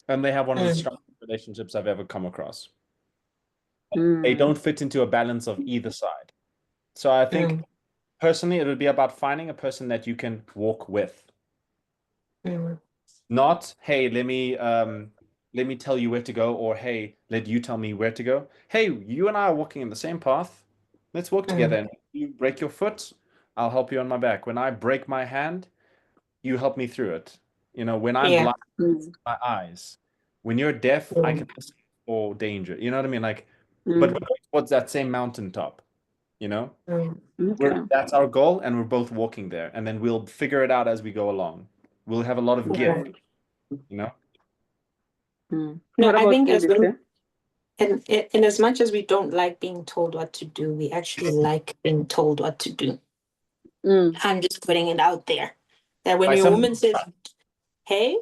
And they have one of the strongest relationships I've ever come across. They don't fit into a balance of either side. So I think personally, it would be about finding a person that you can walk with. Not, hey, let me tell you where to go, or hey, let you tell me where to go. Hey, you and I are walking in the same path. Let's walk together. And you break your foot, I'll help you on my back. When I break my hand, you help me through it. You know, when I'm blind, my eyes. When you're deaf, I can listen for danger. You know what I mean? Like, but we're going towards that same mountaintop, you know? That's our goal, and we're both walking there. And then we'll figure it out as we go along. We'll have a lot of gift, you know? No, I think in as much as we don't like being told what to do, we actually like being told what to do. I'm just putting it out there. That when your woman says, hey?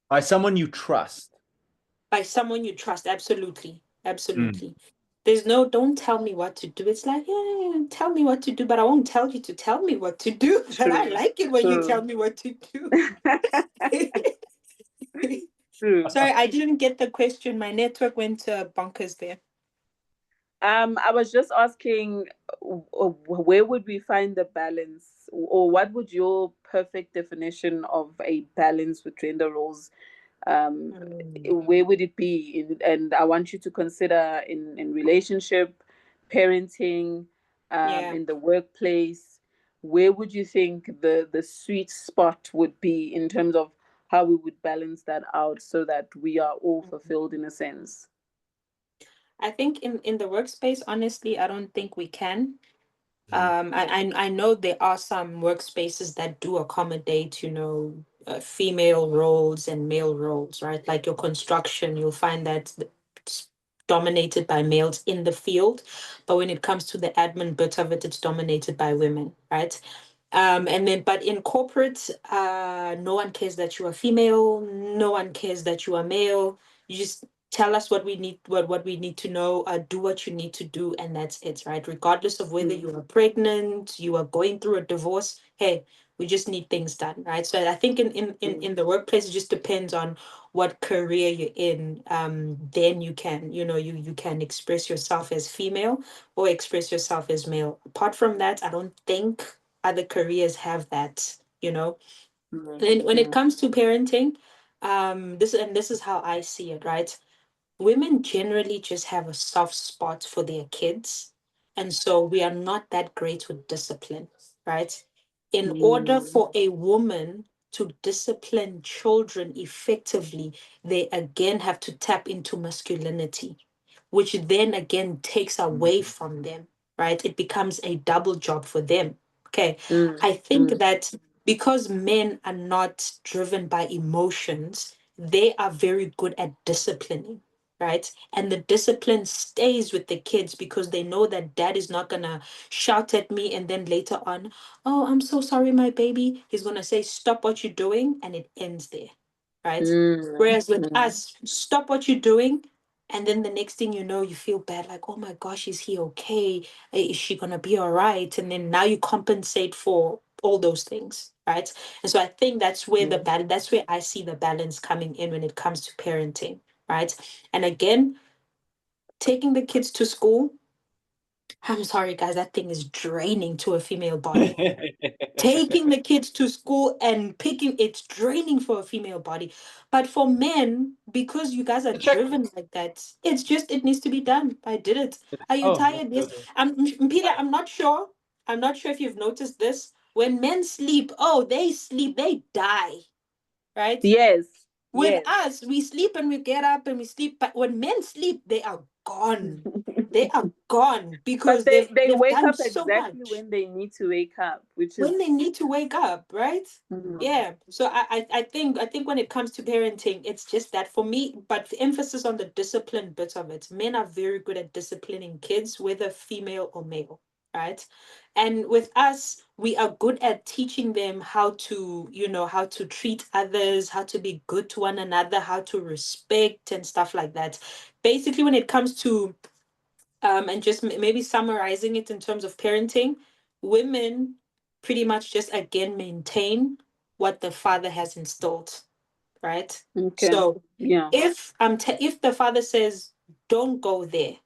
By someone you trust. By someone you trust, absolutely. Absolutely. There's no, don't tell me what to do. It's like, yeah, tell me what to do, but I won't tell you to tell me what to do. But I True. like it when you True. tell me what to do. True. Sorry, I didn't get the question. My network went bonkers there. I was just asking, where would we find the balance, or what would your perfect definition of a balance with gender roles, where would it be? And I want you to consider in relationship, parenting, Yeah. in the workplace. Where would you think the sweet spot would be in terms of how we would balance that out so that we are all fulfilled in a sense? I think in the workspace, honestly, I don't think we can. I know there are some workspaces that do accommodate, female roles and male roles, right? Like your construction, you'll find that it's dominated by males in the field, but when it comes to the admin bit of it, it's dominated by women, right? But in corporate, no one cares that you are female, no one cares that you are male. You just tell us what we need, what we need to know, do what you need to do, and that's it, right? Regardless of whether you are pregnant, you are going through a divorce, hey, we just need things done, right? So I think in the workplace, it just depends on what career you're in. Then you can, you can express yourself as female or express yourself as male. Apart from that, I don't think other careers have that, And when it comes to parenting, this is how I see it, right? Women generally just have a soft spot for their kids. And so we are not that great with discipline, right? In order for a woman to discipline children effectively, they again have to tap into masculinity, which then again takes away from them, right? It becomes a double job for them. Okay. I think that because men are not driven by emotions, they are very good at disciplining, right? And the discipline stays with the kids because they know that dad is not gonna shout at me and then later on, oh, I'm so sorry, my baby. He's gonna say, stop what you're doing, and it ends there, right? Whereas with us, stop what you're doing, and then the next thing you know, you feel bad, like, oh my gosh, is he okay? Is she gonna be all right? And then now you compensate for all those things, right? And so I think that's where that's where I see the balance coming in when it comes to parenting, right? And again, taking the kids to school, I'm sorry, guys, that thing is draining to a female body. Taking the kids to school and picking, it's draining for a female body. But for men, because you guys are driven like that, it's just, it needs to be done. I did it. Are you tired? Yes. Peter, I'm not sure. I'm not sure if you've noticed this. When men sleep, oh, they sleep, they die, right? Yes. With us, we sleep and we get up and we sleep. But when men sleep, they are gone. They are gone because But they they've wake done up so exactly much when they need to wake up, which when is they need to wake up, right? Yeah. So I think when it comes to parenting, it's just that for me, but the emphasis on the discipline bit of it. Men are very good at disciplining kids, whether female or male, right? And with us, we are good at teaching them how to, how to treat others, how to be good to one another, how to respect and stuff like that. Basically, when it comes to and just maybe summarizing it in terms of parenting, women pretty much just again maintain what the father has instilled, right? okay. So Yeah. if the father says don't go there,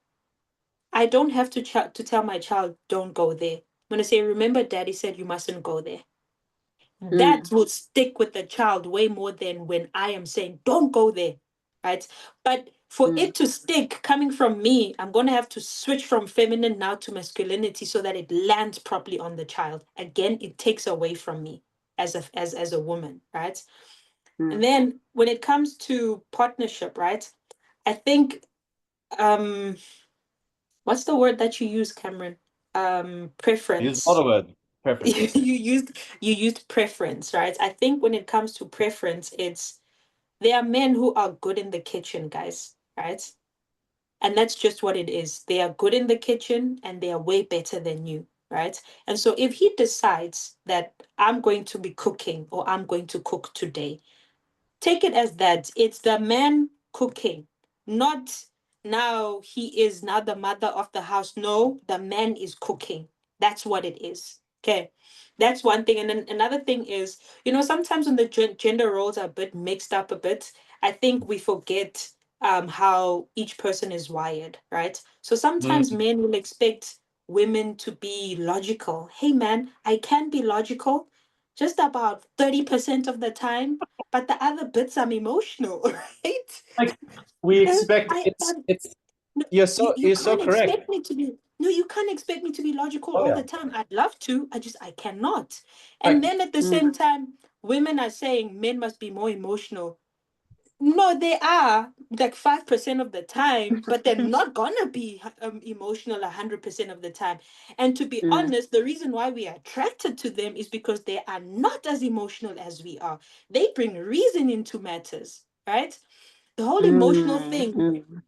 I don't have to tell my child don't go there. I'm gonna say, remember, daddy said you mustn't go there. That will stick with the child way more than when I am saying, don't go there, right? But for it to stick coming from me, I'm going to have to switch from feminine now to masculinity so that it lands properly on the child. Again, it takes away from me as a woman, right? And then when it comes to partnership, right? I think what's the word that you use, Cameron? Preference. Use a lot of word. Preference. You used preference, right? I think when it comes to preference, it's there are men who are good in the kitchen, guys, right? And that's just what it is. They are good in the kitchen and they are way better than you, right? And so if he decides that I'm going to be cooking or I'm going to cook today, take it as that it's the man cooking, not now he is now the mother of the house. No, the man is cooking. That's what it is. Okay. That's one thing. And then another thing is, sometimes when the gender roles are a bit mixed up a bit, I think we forget how each person is wired, right? So sometimes Mm, men will expect women to be logical. Hey, man, I can be logical just about 30% of the time, but the other bits I'm emotional, right? like we And expect I, it's no, you're you, so you you're so can't correct. expect me to be no, you can't expect me to be logical Oh all yeah. the time. I'd love to. I cannot. And Like then at the same time, women are saying men must be more emotional. No, they are like 5% of the time, but they're not gonna be emotional 100% of the time. And to be Mm, honest, the reason why we are attracted to them is because they are not as emotional as we are. They bring reason into matters, right? The whole emotional mm, thing, mm,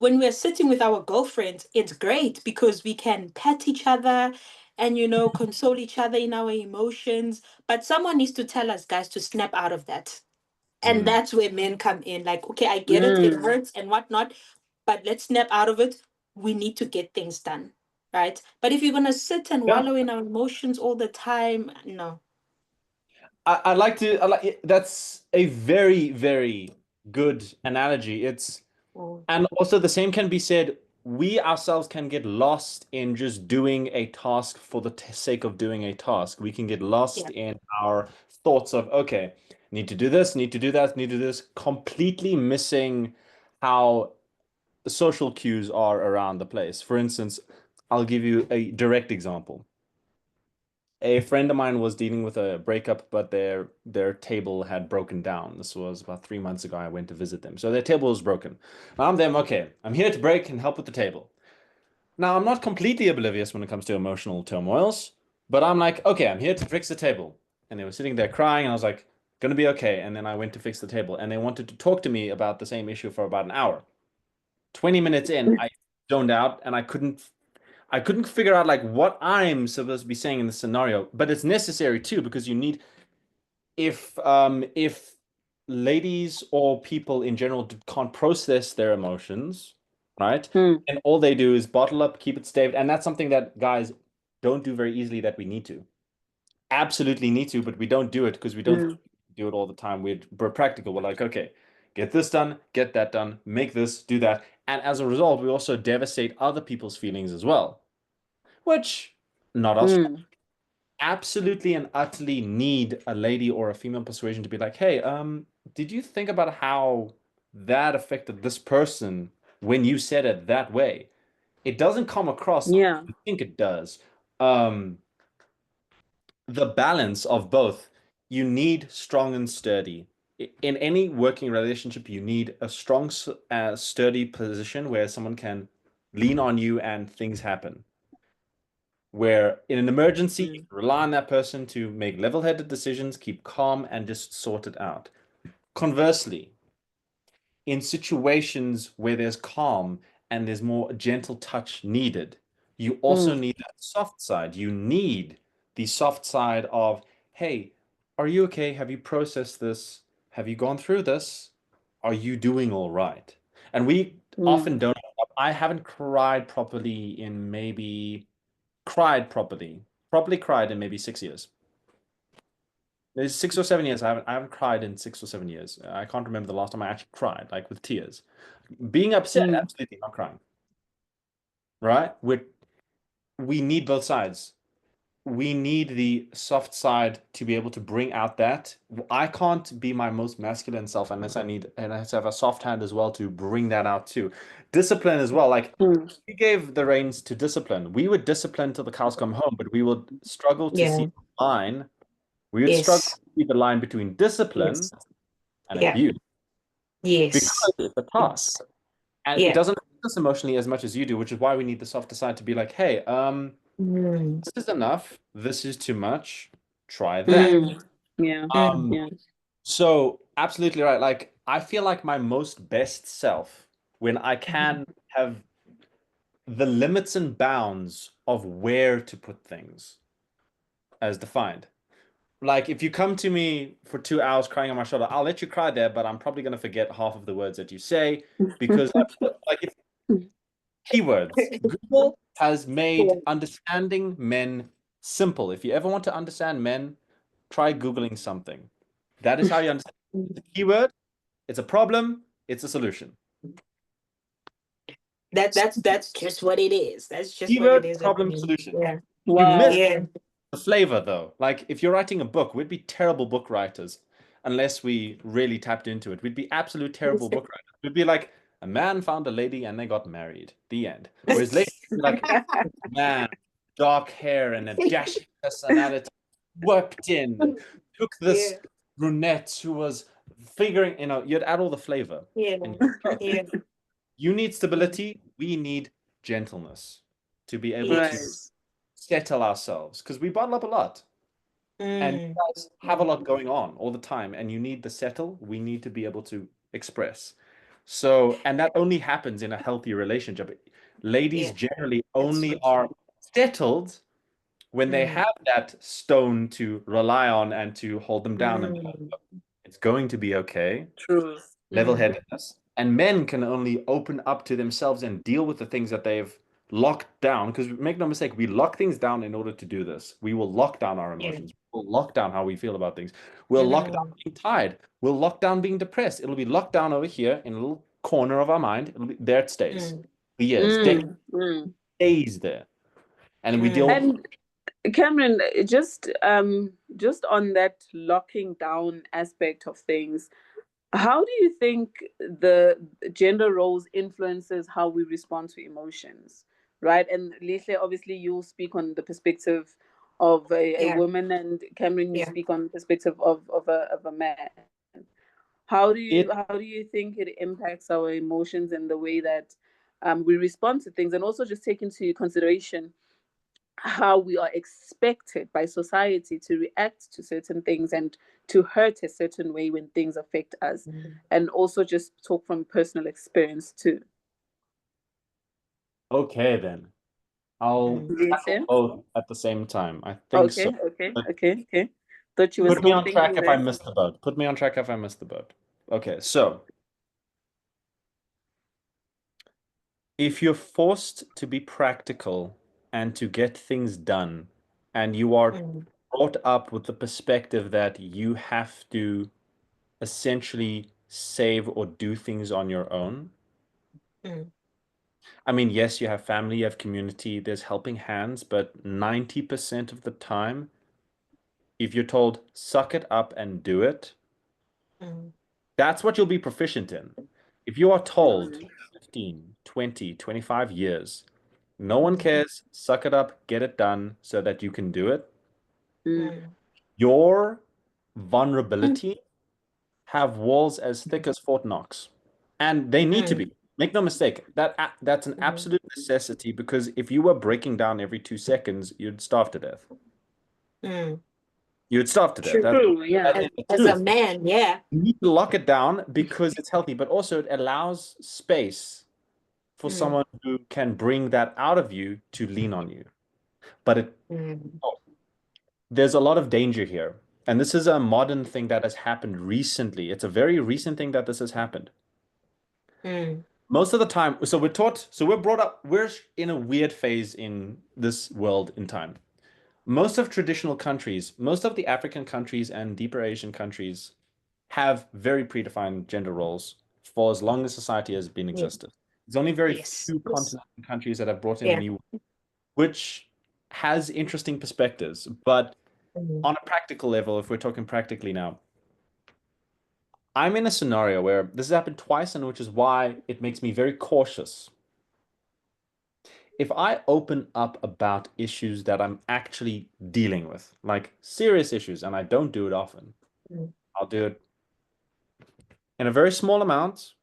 when we're sitting with our girlfriends, it's great because we can pat each other and, console each other in our emotions. But someone needs to tell us, guys, to snap out of that. And mm, that's where men come in. Like, okay, I get it, it mm. hurts and whatnot, but let's snap out of it. We need to get things done. Right. But if you're going to sit and yeah. wallow in our emotions all the time, no. I like that's a very, very good analogy. It's Mm. And also the same can be said, we ourselves can get lost in just doing a task for the sake of doing a task. We can get lost Yeah. in our thoughts of, okay, need to do this, need to do that, need to do this, completely missing how the social cues are around the place. For instance, I'll give you a direct example. A friend of mine was dealing with a breakup, but their table had broken down. This was about 3 months ago. I went to visit them. So their table was broken. Now I'm them, okay, I'm here to break and help with the table. Now I'm not completely oblivious when it comes to emotional turmoils, but I'm like, okay, I'm here to fix the table. And they were sitting there crying, and I was like, gonna be okay. And then I went to fix the table, and they wanted to talk to me about the same issue for about an hour. 20 minutes in, I zoned out and I couldn't figure out like what I'm supposed to be saying in this scenario, but it's necessary too because you need if ladies or people in general can't process their emotions, right? Mm, And all they do is bottle up, keep it staved, and that's something that guys don't do very easily that we need to. Absolutely need to, but we don't do it because we don't mm, do it all the time. We're practical. We're like, okay, get this done, get that done, make this, do that. And as a result, we also devastate other people's feelings as well, which not us mm, absolutely and utterly need a lady or a female persuasion to be like, hey, did you think about how that affected this person when you said it that way? It doesn't come across how yeah. you think it does. Um, the balance of both, you need strong and sturdy. In any working relationship, you need a strong, sturdy position where someone can lean on you and things happen where in an emergency, you Mm, can rely on that person to make level-headed decisions, keep calm, and just sort it out. Conversely, in situations where there's calm and there's more gentle touch needed, you also mm, need that soft side. You need the soft side of, hey, are you okay? Have you processed this? Have you gone through this? Are you doing all right? And we mm, often don't. I haven't cried properly in maybe cried properly cried in maybe 6 years. There's 6 or 7 years. I haven't cried in 6 or 7 years. I can't remember the last time I actually cried, like with tears. Being upset, mm, absolutely not crying. Right? We need both sides. We need the soft side to be able to bring out that. I can't be my most masculine self unless and I have to have a soft hand as well to bring that out too. Discipline as well. Like mm. we gave the reins to discipline. We would discipline till the cows come home, but we would struggle to see Yeah. the line. We would struggle Yes. to see the line between discipline Yes. and Yeah. abuse Yes. because it's a task. Yes. And it Yeah. doesn't affect us emotionally as much as you do, which is why we need the softer side to be like, hey, Mm. this is enough. This is too much. Try that. Mm, Mm. yeah, Mm. Um, yeah. so absolutely right. Like I feel like my most best self when I Mhm. can have the limits and bounds of where to put things as defined. Like if you come to me for 2 hours crying on my shoulder, I'll let you cry there, but I'm probably gonna forget half of the words that you say because like Keywords. Google has made understanding men simple. If you ever want to understand men, try Googling something. That is how you understand. It's a keyword, it's a problem, it's a solution. That's just what it is. That's just what Keyword, it is. problem, solution. Yeah. You Wow. miss Yeah. the flavor though. Like if you're writing a book, we'd be terrible book writers unless we really tapped into it. We'd be absolute terrible book writers. We'd be like, a man found a lady and they got married. The end. Whereas ladies would be like, man, dark hair and a dashing personality, worked in, took this Yeah. brunette who was figuring, you'd add all the flavor. Yeah. And Yeah. you need stability. We need gentleness to be able Right. to settle ourselves because we bottle up a lot and you Mm. guys have a lot going on all the time and you need to settle. We need to be able to express. So, and that only happens in a healthy relationship. Ladies Yeah. generally That's only so are settled when they Mm. have that stone to rely on and to hold them down and be like, Mm. "Look, it's going to be okay. True. Level-headedness. And men can only open up to themselves and deal with the things that they've locked down. Because make no mistake, we lock things down in order to do this. We will lock down our Yeah. emotions. We'll lock down how we feel about things. We'll lock down being tired. We'll lock down being depressed. It'll be locked down over here in a little corner of our mind. There it stays. Mm. For years, decades, Mm. stays there. And we deal with And Cameron, just on that locking down aspect of things, how do you think the gender roles influences how we respond to emotions, right? And Leslie, obviously, you'll speak on the perspective of a Yeah. woman, and Cameron, you Yeah. speak on the perspective of a man. How do you think it impacts our emotions and the way that we respond to things, and also just take into consideration how we are expected by society to react to certain things and to hurt a certain way when things affect us, and also just talk from personal experience too. Okay, then. I'll tackle both at the same time. I think so. Okay. Thought you were Put me still on track thinking if I that. missed the boat. Put me on track if I missed the boat. Okay, so if you're forced to be practical and to get things done, and you are brought up with the perspective that you have to essentially save or do things on your own. I mean, yes, you have family, you have community, there's helping hands, but 90% of the time, if you're told, suck it up and do it, that's what you'll be proficient in. If you are told 15, 20, 25 years, no one cares, suck it up, get it done so that you can do it, your vulnerability have walls as thick as Fort Knox. And they need to be. Make no mistake, that's an absolute necessity because if you were breaking down every 2 seconds, you'd starve to death. You'd starve to death. True, yeah. That is the As a truth. man, yeah. You need to lock it down because it's healthy, but also it allows space for someone who can bring that out of you to lean on you. But there's a lot of danger here. And this is a modern thing that has happened recently. It's a very recent thing that this has happened. Most of the time, so we're brought up, we're in a weird phase in this world in time. Most of traditional countries, most of the African countries and deeper Asian countries have very predefined gender roles for as long as society has been existed. There's only very few continents and countries that have brought in new, which has interesting perspectives. But on a practical level, if we're talking practically now, I'm in a scenario where this has happened twice, and which is why it makes me very cautious. If I open up about issues that I'm actually dealing with, like serious issues, and I don't do it often, I'll do it in a very small amount,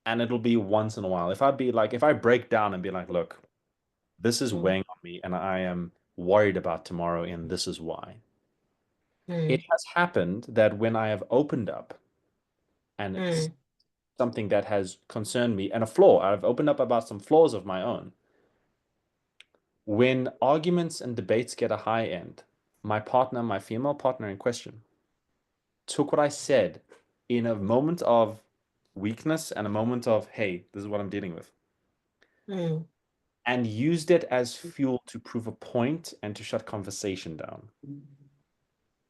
and it'll be once in a while. If I break down and be like, look, this is weighing on me, and I am worried about tomorrow, and this is why. It has happened that when I have opened up, and it's something that has concerned me, and a flaw, I've opened up about some flaws of my own. When arguments and debates get a high end, my partner, my female partner in question, took what I said in a moment of weakness and a moment of, hey, this is what I'm dealing with. and used it as fuel to prove a point and to shut conversation down.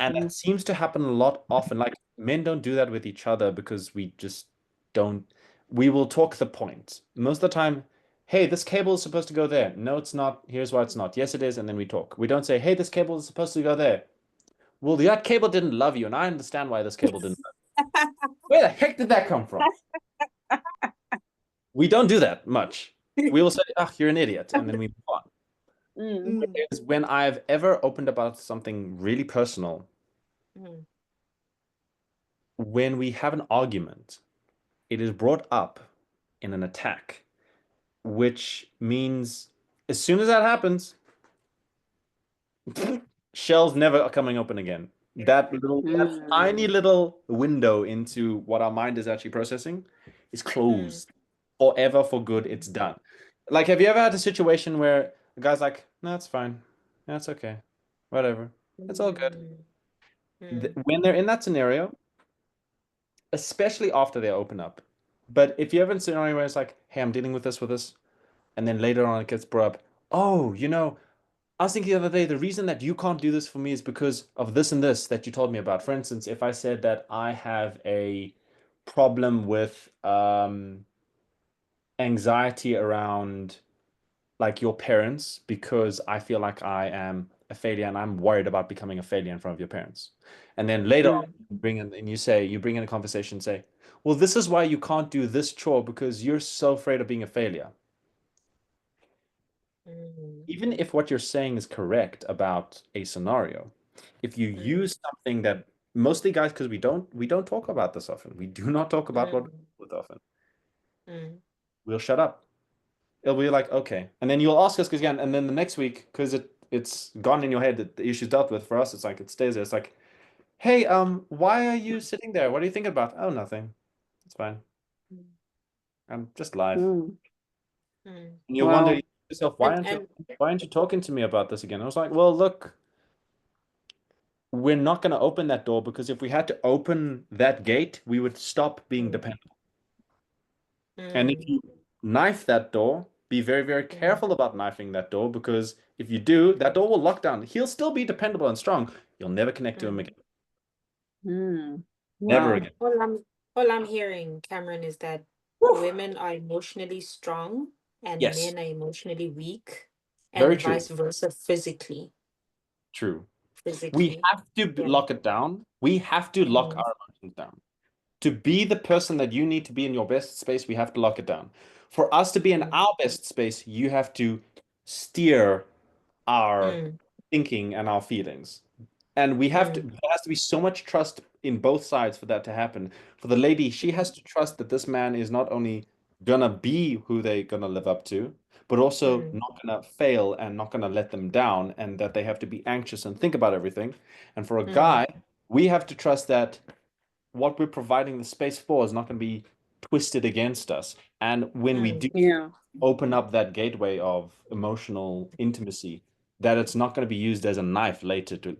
And that seems to happen a lot often. Like men don't do that with each other because we just don't. We will talk the point. Most of the time, hey, this cable is supposed to go there. No, it's not. Here's why it's not. Yes, it is. And then we talk. We don't say, hey, this cable is supposed to go there. Well, that cable didn't love you, and I understand why this cable didn't love you. Where the heck did that come from? We don't do that much. We will say, oh, you're an idiot, and then we move on. Whereas when I've ever opened about something really personal, when we have an argument, it is brought up in an attack, which means as soon as that happens, shells never coming open again. That tiny little window into what our mind is actually processing is closed forever for good. It's done. Like, have you ever had a situation where the guy's like, no, it's fine. That's okay. Whatever. It's all good. When they're in that scenario, especially after they open up. But if you have a scenario where it's like, hey, I'm dealing with this, and then later on it gets brought up, oh, I was thinking the other day, the reason that you can't do this for me is because of this and this that you told me about. For instance, if I said that I have a problem with anxiety around like your parents because I feel like I am a failure and I'm worried about becoming a failure in front of your parents. And then later on, you bring in a conversation, say, well, this is why you can't do this chore because you're so afraid of being a failure. Even if what you're saying is correct about a scenario, if you use something that mostly guys, because we don't talk about this often. We do not talk about what we deal with often. We'll shut up. It'll be like, okay. And then you'll ask us again, and then the next week, because it's gone in your head that the issue's dealt with. For us, it's like it stays there. It's like, hey, why are you sitting there? What are you thinking about? Oh, nothing. It's fine. I'm just live. And you wonder yourself, why aren't you talking to me about this again? I was like, well, look, we're not going to open that door because if we had to open that gate, we would stop being dependable. And if you knife that door, be very, very careful about knifing that door because if you do, that door will lock down. He'll still be dependable and strong. You'll never connect to him again. Never again. All I'm hearing, Cameron, is that women are emotionally strong and men are emotionally weak, and Very true. vice versa physically. True. Physically. We have to lock it down. We have to lock our emotions down. To be the person that you need to be in your best space, we have to lock it down. For us to be in our best space, you have to steer our thinking and our feelings. And we have to, there has to be so much trust in both sides for that to happen. For the lady, she has to trust that this man is not only gonna be who they're gonna live up to, but also not gonna fail and not gonna let them down, and that they have to be anxious and think about everything. And for a guy, we have to trust that what we're providing the space for is not going to be twisted against us. And when we do open up that gateway of emotional intimacy, that it's not going to be used as a knife later to.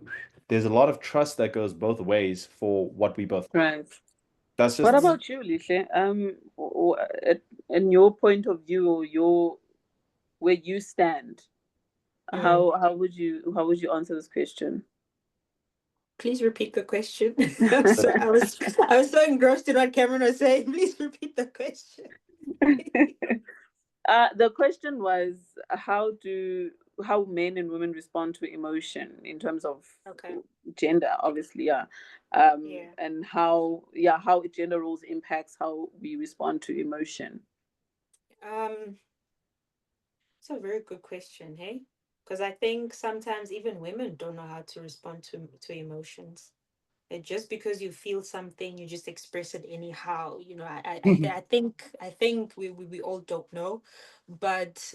There's a lot of trust that goes both ways for what we both. Right. That's just. What about you, Lihle? In your point of view, where you stand, how would you answer this question? Please repeat the question. So I was so engrossed in what Cameron was saying. Please repeat the question. The question was how men and women respond to emotion in terms of gender, obviously, and how gender roles impacts how we respond to emotion. It's a very good question, hey? Because I think sometimes even women don't know how to respond to emotions. And just because you feel something, you just express it anyhow. I think we all don't know, but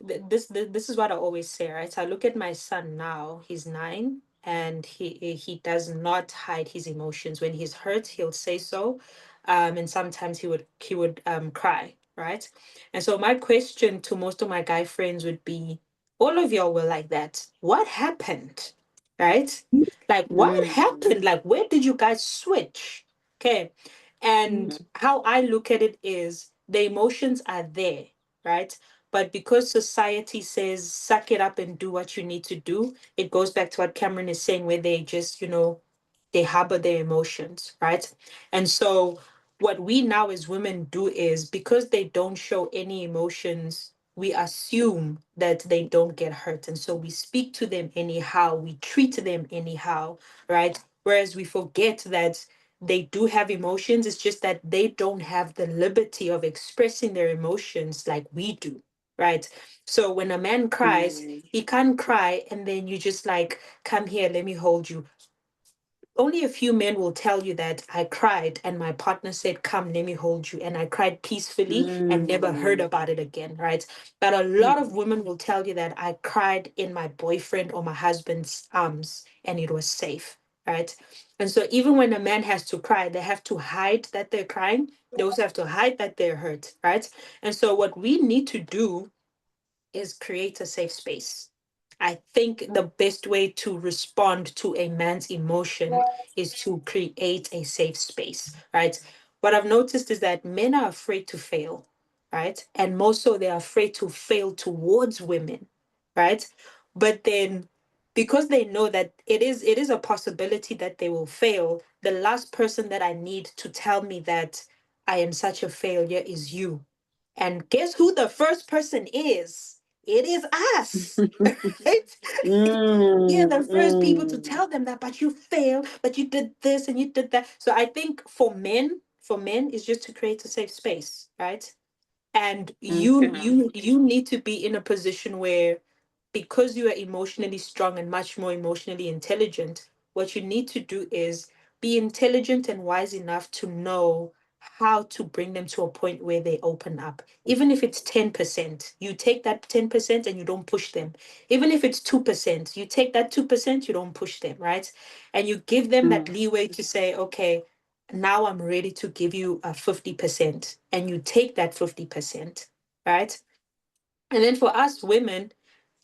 this is what I always say, right? So I look at my son now. He's 9, and he does not hide his emotions. When he's hurt, he'll say so, and sometimes he would cry, right? And so my question to most of my guy friends would be, all of y'all were like that. What happened? Right? Like, what happened? Like, where did you guys switch? Okay. And how I look at it is the emotions are there. right? But because society says suck it up and do what you need to do, it goes back to what Cameron is saying, where they just, they harbor their emotions, right? And so what we now as women do is, because they don't show any emotions, we assume that they don't get hurt. And so we speak to them anyhow, we treat them anyhow, right? Whereas we forget that they do have emotions. It's just that they don't have the liberty of expressing their emotions like we do, right? So when a man cries, he can't cry and then you just like, come here, let me hold you. Only a few men will tell you that I cried and my partner said, come, let me hold you. And I cried peacefully and never heard about it again, right? But a lot of women will tell you that I cried in my boyfriend or my husband's arms and it was safe, right? And so even when a man has to cry, they have to hide that they're crying. They also have to hide that they're hurt, right? And so what we need to do is create a safe space. I think the best way to respond to a man's emotion is to create a safe space, right? What I've noticed is that men are afraid to fail, right? And more so, they're afraid to fail towards women, right? But then because they know that it is a possibility that they will fail, the last person that I need to tell me that I am such a failure is you. And guess who the first person is? It is us, right? We are the first people to tell them that, but you failed, but you did this and you did that. So I think for men, is just to create a safe space, right? And you need to be in a position where, because you are emotionally strong and much more emotionally intelligent, what you need to do is be intelligent and wise enough to know how to bring them to a point where they open up. Even if it's 10%, you take that 10% and you don't push them. Even if it's 2%, you take that 2%, you don't push them, right? And you give them that leeway to say, okay, now I'm ready to give you a 50%. And you take that 50%, right? And then for us women,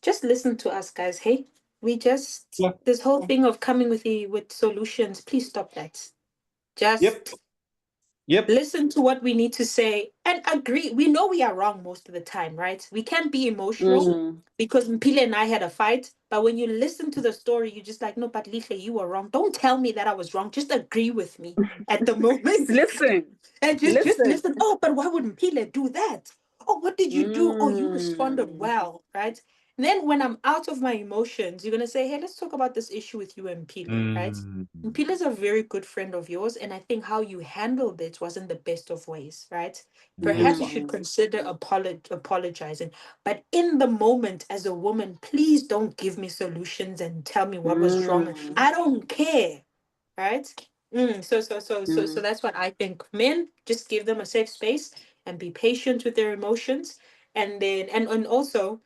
just listen to us, guys. Hey, we just Yeah. this whole thing of coming with solutions, please stop that. Just Yep. listen to what we need to say and agree. We know we are wrong most of the time, right? We can't be emotional because Mpile and I had a fight. But when you listen to the story, you're just like, no, but Lihle, you were wrong. Don't tell me that I was wrong. Just agree with me at the moment. Listen. And just listen. Oh, but why would Mpile do that? Oh, what did you do? Oh, you responded well, right? And then when I'm out of my emotions, you're gonna say, hey, let's talk about this issue with you and Mpile, right? Mpile is a very good friend of yours, and I think how you handled it wasn't the best of ways, right? Perhaps you should consider apologizing. But in the moment, as a woman, please don't give me solutions and tell me what was wrong. I don't care, right? So that's what I think. Men, just give them a safe space and be patient with their emotions. And then, and also,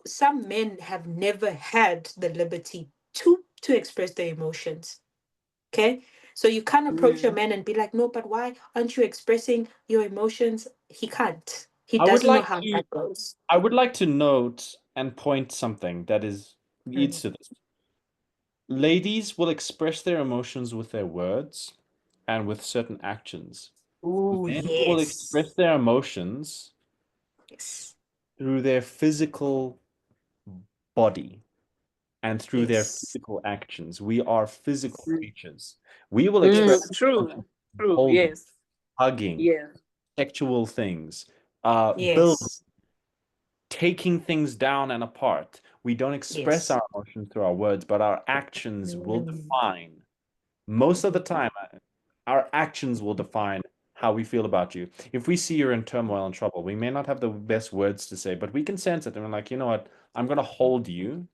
some men have never had the liberty to express their emotions. Okay. So you can't approach a man and be like, no, but why aren't you expressing your emotions? He can't. He I would doesn't know like how to that goes. I would like to note and point something that Mm. leads to this. Ladies will express their emotions with their words and with certain actions. Oh, Men will yes. express their emotions Yes. through their physical body and through their Yes. physical actions. We are physical creatures. We will express True. holding, Yes. hugging, Yeah. sexual things, building, Yes. taking things down and apart. We don't express Yes. our emotions through our words, but our actions will Mm. define. Most of the time, our actions will define how we feel about you. If we see you're in turmoil and trouble, we may not have the best words to say, but we can sense it and we're like, you know what? I'm going to hold you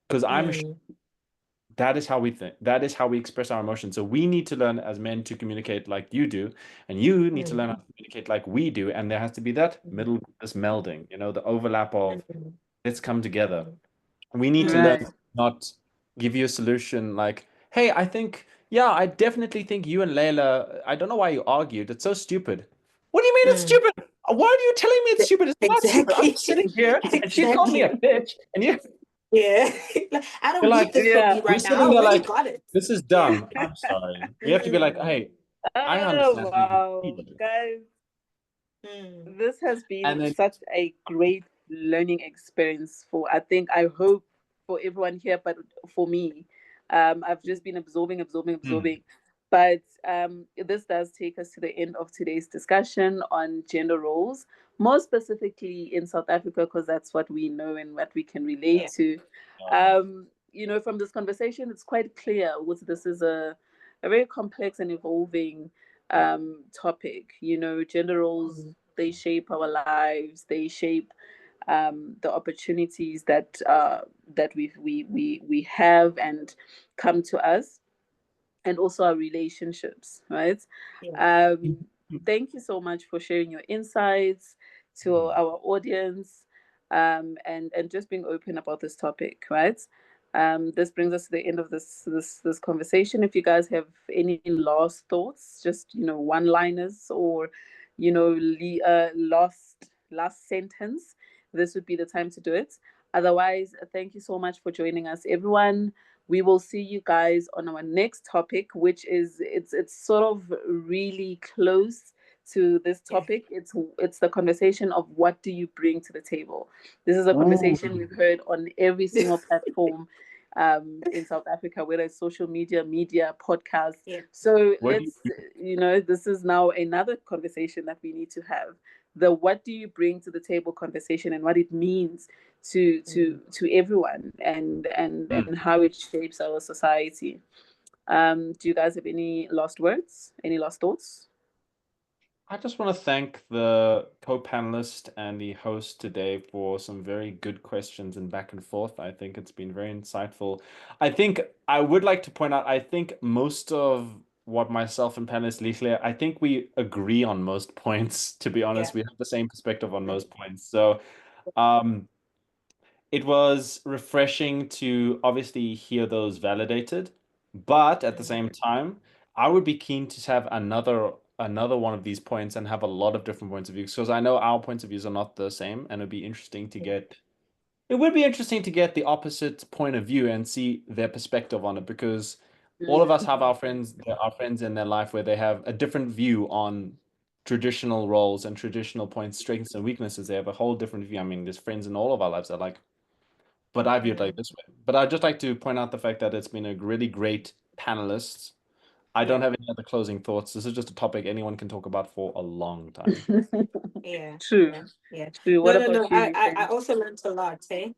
because Mm. that is how we think. That is how we express our emotions. So we need to learn as men to communicate like you do, and you need to learn how to communicate like we do. And there has to be that middle, this melding, the overlap of Mm. let's come together. We need to learn Right. not give you a solution like, hey, I think, yeah, I definitely think you and Layla, I don't know why you argued. It's so stupid. What do you mean it's Mm. stupid? Why are you telling me it's stupid? It's not stupid. I'm Exactly. sitting here and she's called me a Exactly. bitch, and Yeah. Like, I don't you're need like, this from Yeah. you you're right now. I sitting there already like, got it. this is Yeah. dumb. I'm sorry. We have to be like, hey, I Oh understand how you wow, feel. guys. Mm. This has And been then such a great learning experience I hope for everyone here, but for me, I've just been absorbing. But this does take us to the end of today's discussion on gender roles, more specifically in South Africa, because that's what we know and what we can relate Yeah. to. From this conversation, it's quite clear this is a very complex and evolving topic. Gender roles, they shape our lives, they shape the opportunities that we have and come to us, and also our relationships, right? Yeah. Thank you so much for sharing your insights to our audience, and just being open about this topic, right? This brings us to the end of this conversation. If you guys have any last thoughts, just one-liners, or last sentence, this would be the time to do it. Otherwise, thank you so much for joining us, everyone. We will see you guys on our next topic, which is it's sort of really close to this topic. It's the conversation of what do you bring to the table. This is a conversation we've heard on every single platform in South Africa, whether it's social media, podcasts. Yeah. So what do this is now another conversation that we need to have. The what do you bring to the table conversation, and what it means to everyone, and how it shapes our society. Do you guys have any last words, any last thoughts? I just want to thank the co-panelist and the host today for some very good questions and back and forth. I think it's been very insightful. I think I would like to point out, I think most of what myself and panelist Lihle, I think we agree on most points, to be honest. Yeah. We have the same perspective on most points. So it was refreshing to obviously hear those validated, but at the same time, I would be keen to have another one of these points and have a lot of different points of view, because I know our points of views are not the same, and it would be interesting to get the opposite point of view and see their perspective on it, because all of us have our friends in their life where they have a different view on traditional roles and traditional points, strengths and weaknesses. They have a whole different view. I mean, there's friends in all of our lives that like, but I view it like this way. But I'd just like to point out the fact that it's been a really great panelist. I don't have any other closing thoughts. This is just a topic anyone can talk about for a long time. Yeah. True. Yeah. True. What No. about you? I also learned a lot, eh?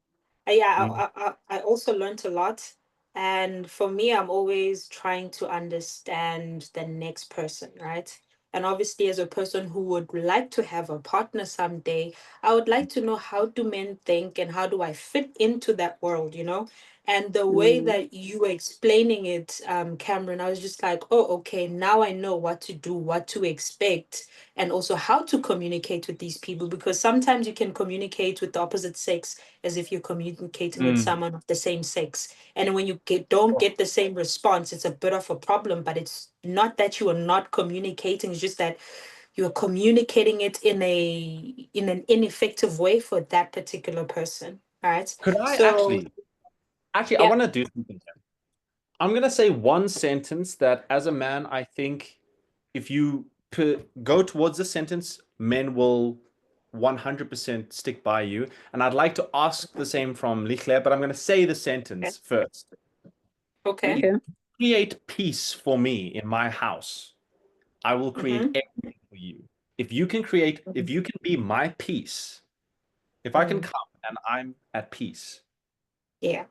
Yeah, I also learned a lot. And for me, I'm always trying to understand the next person, right? And obviously, as a person who would like to have a partner someday, I would like to know, how do men think and how do I fit into that world, you know? And the way that you were explaining it, Cameron, I was just like, oh, okay, now I know what to do, what to expect, and also how to communicate with these people, because sometimes you can communicate with the opposite sex as if you're communicating with someone of the same sex. And when you don't get the same response, it's a bit of a problem. But it's not that you are not communicating, it's just that you're communicating it in an ineffective way for that particular person. Right. Could I So actually, I yeah. want to do something here. I'm going to say one sentence that, as a man, I think if you go towards the sentence, men will 100% stick by you. And I'd like to ask the same from Lihle, but I'm going to say the sentence first. Okay. Okay. Create peace for me in my house. I will create everything for you. If you can be my peace, if I can come and I'm at peace, Yeah.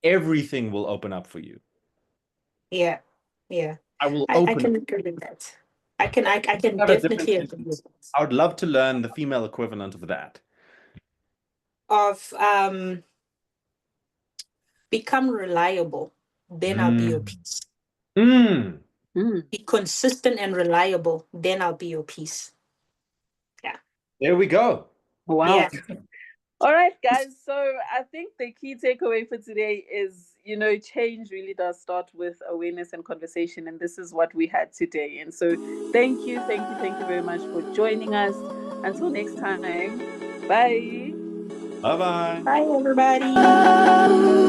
everything will open up for you. Yeah. Yeah. I will I open can up. agree with that. I can Have a different definitely agree sentence. with that. I would love to learn the female equivalent of that. Of become reliable, then I'll be your peace. Be consistent and reliable, then I'll be your peace. Yeah. There we go. Wow. Yeah. All right, guys. So I think the key takeaway for today is, change really does start with awareness and conversation. And this is what we had today. And so thank you very much for joining us. Until next time, bye. Bye-bye. Bye, everybody.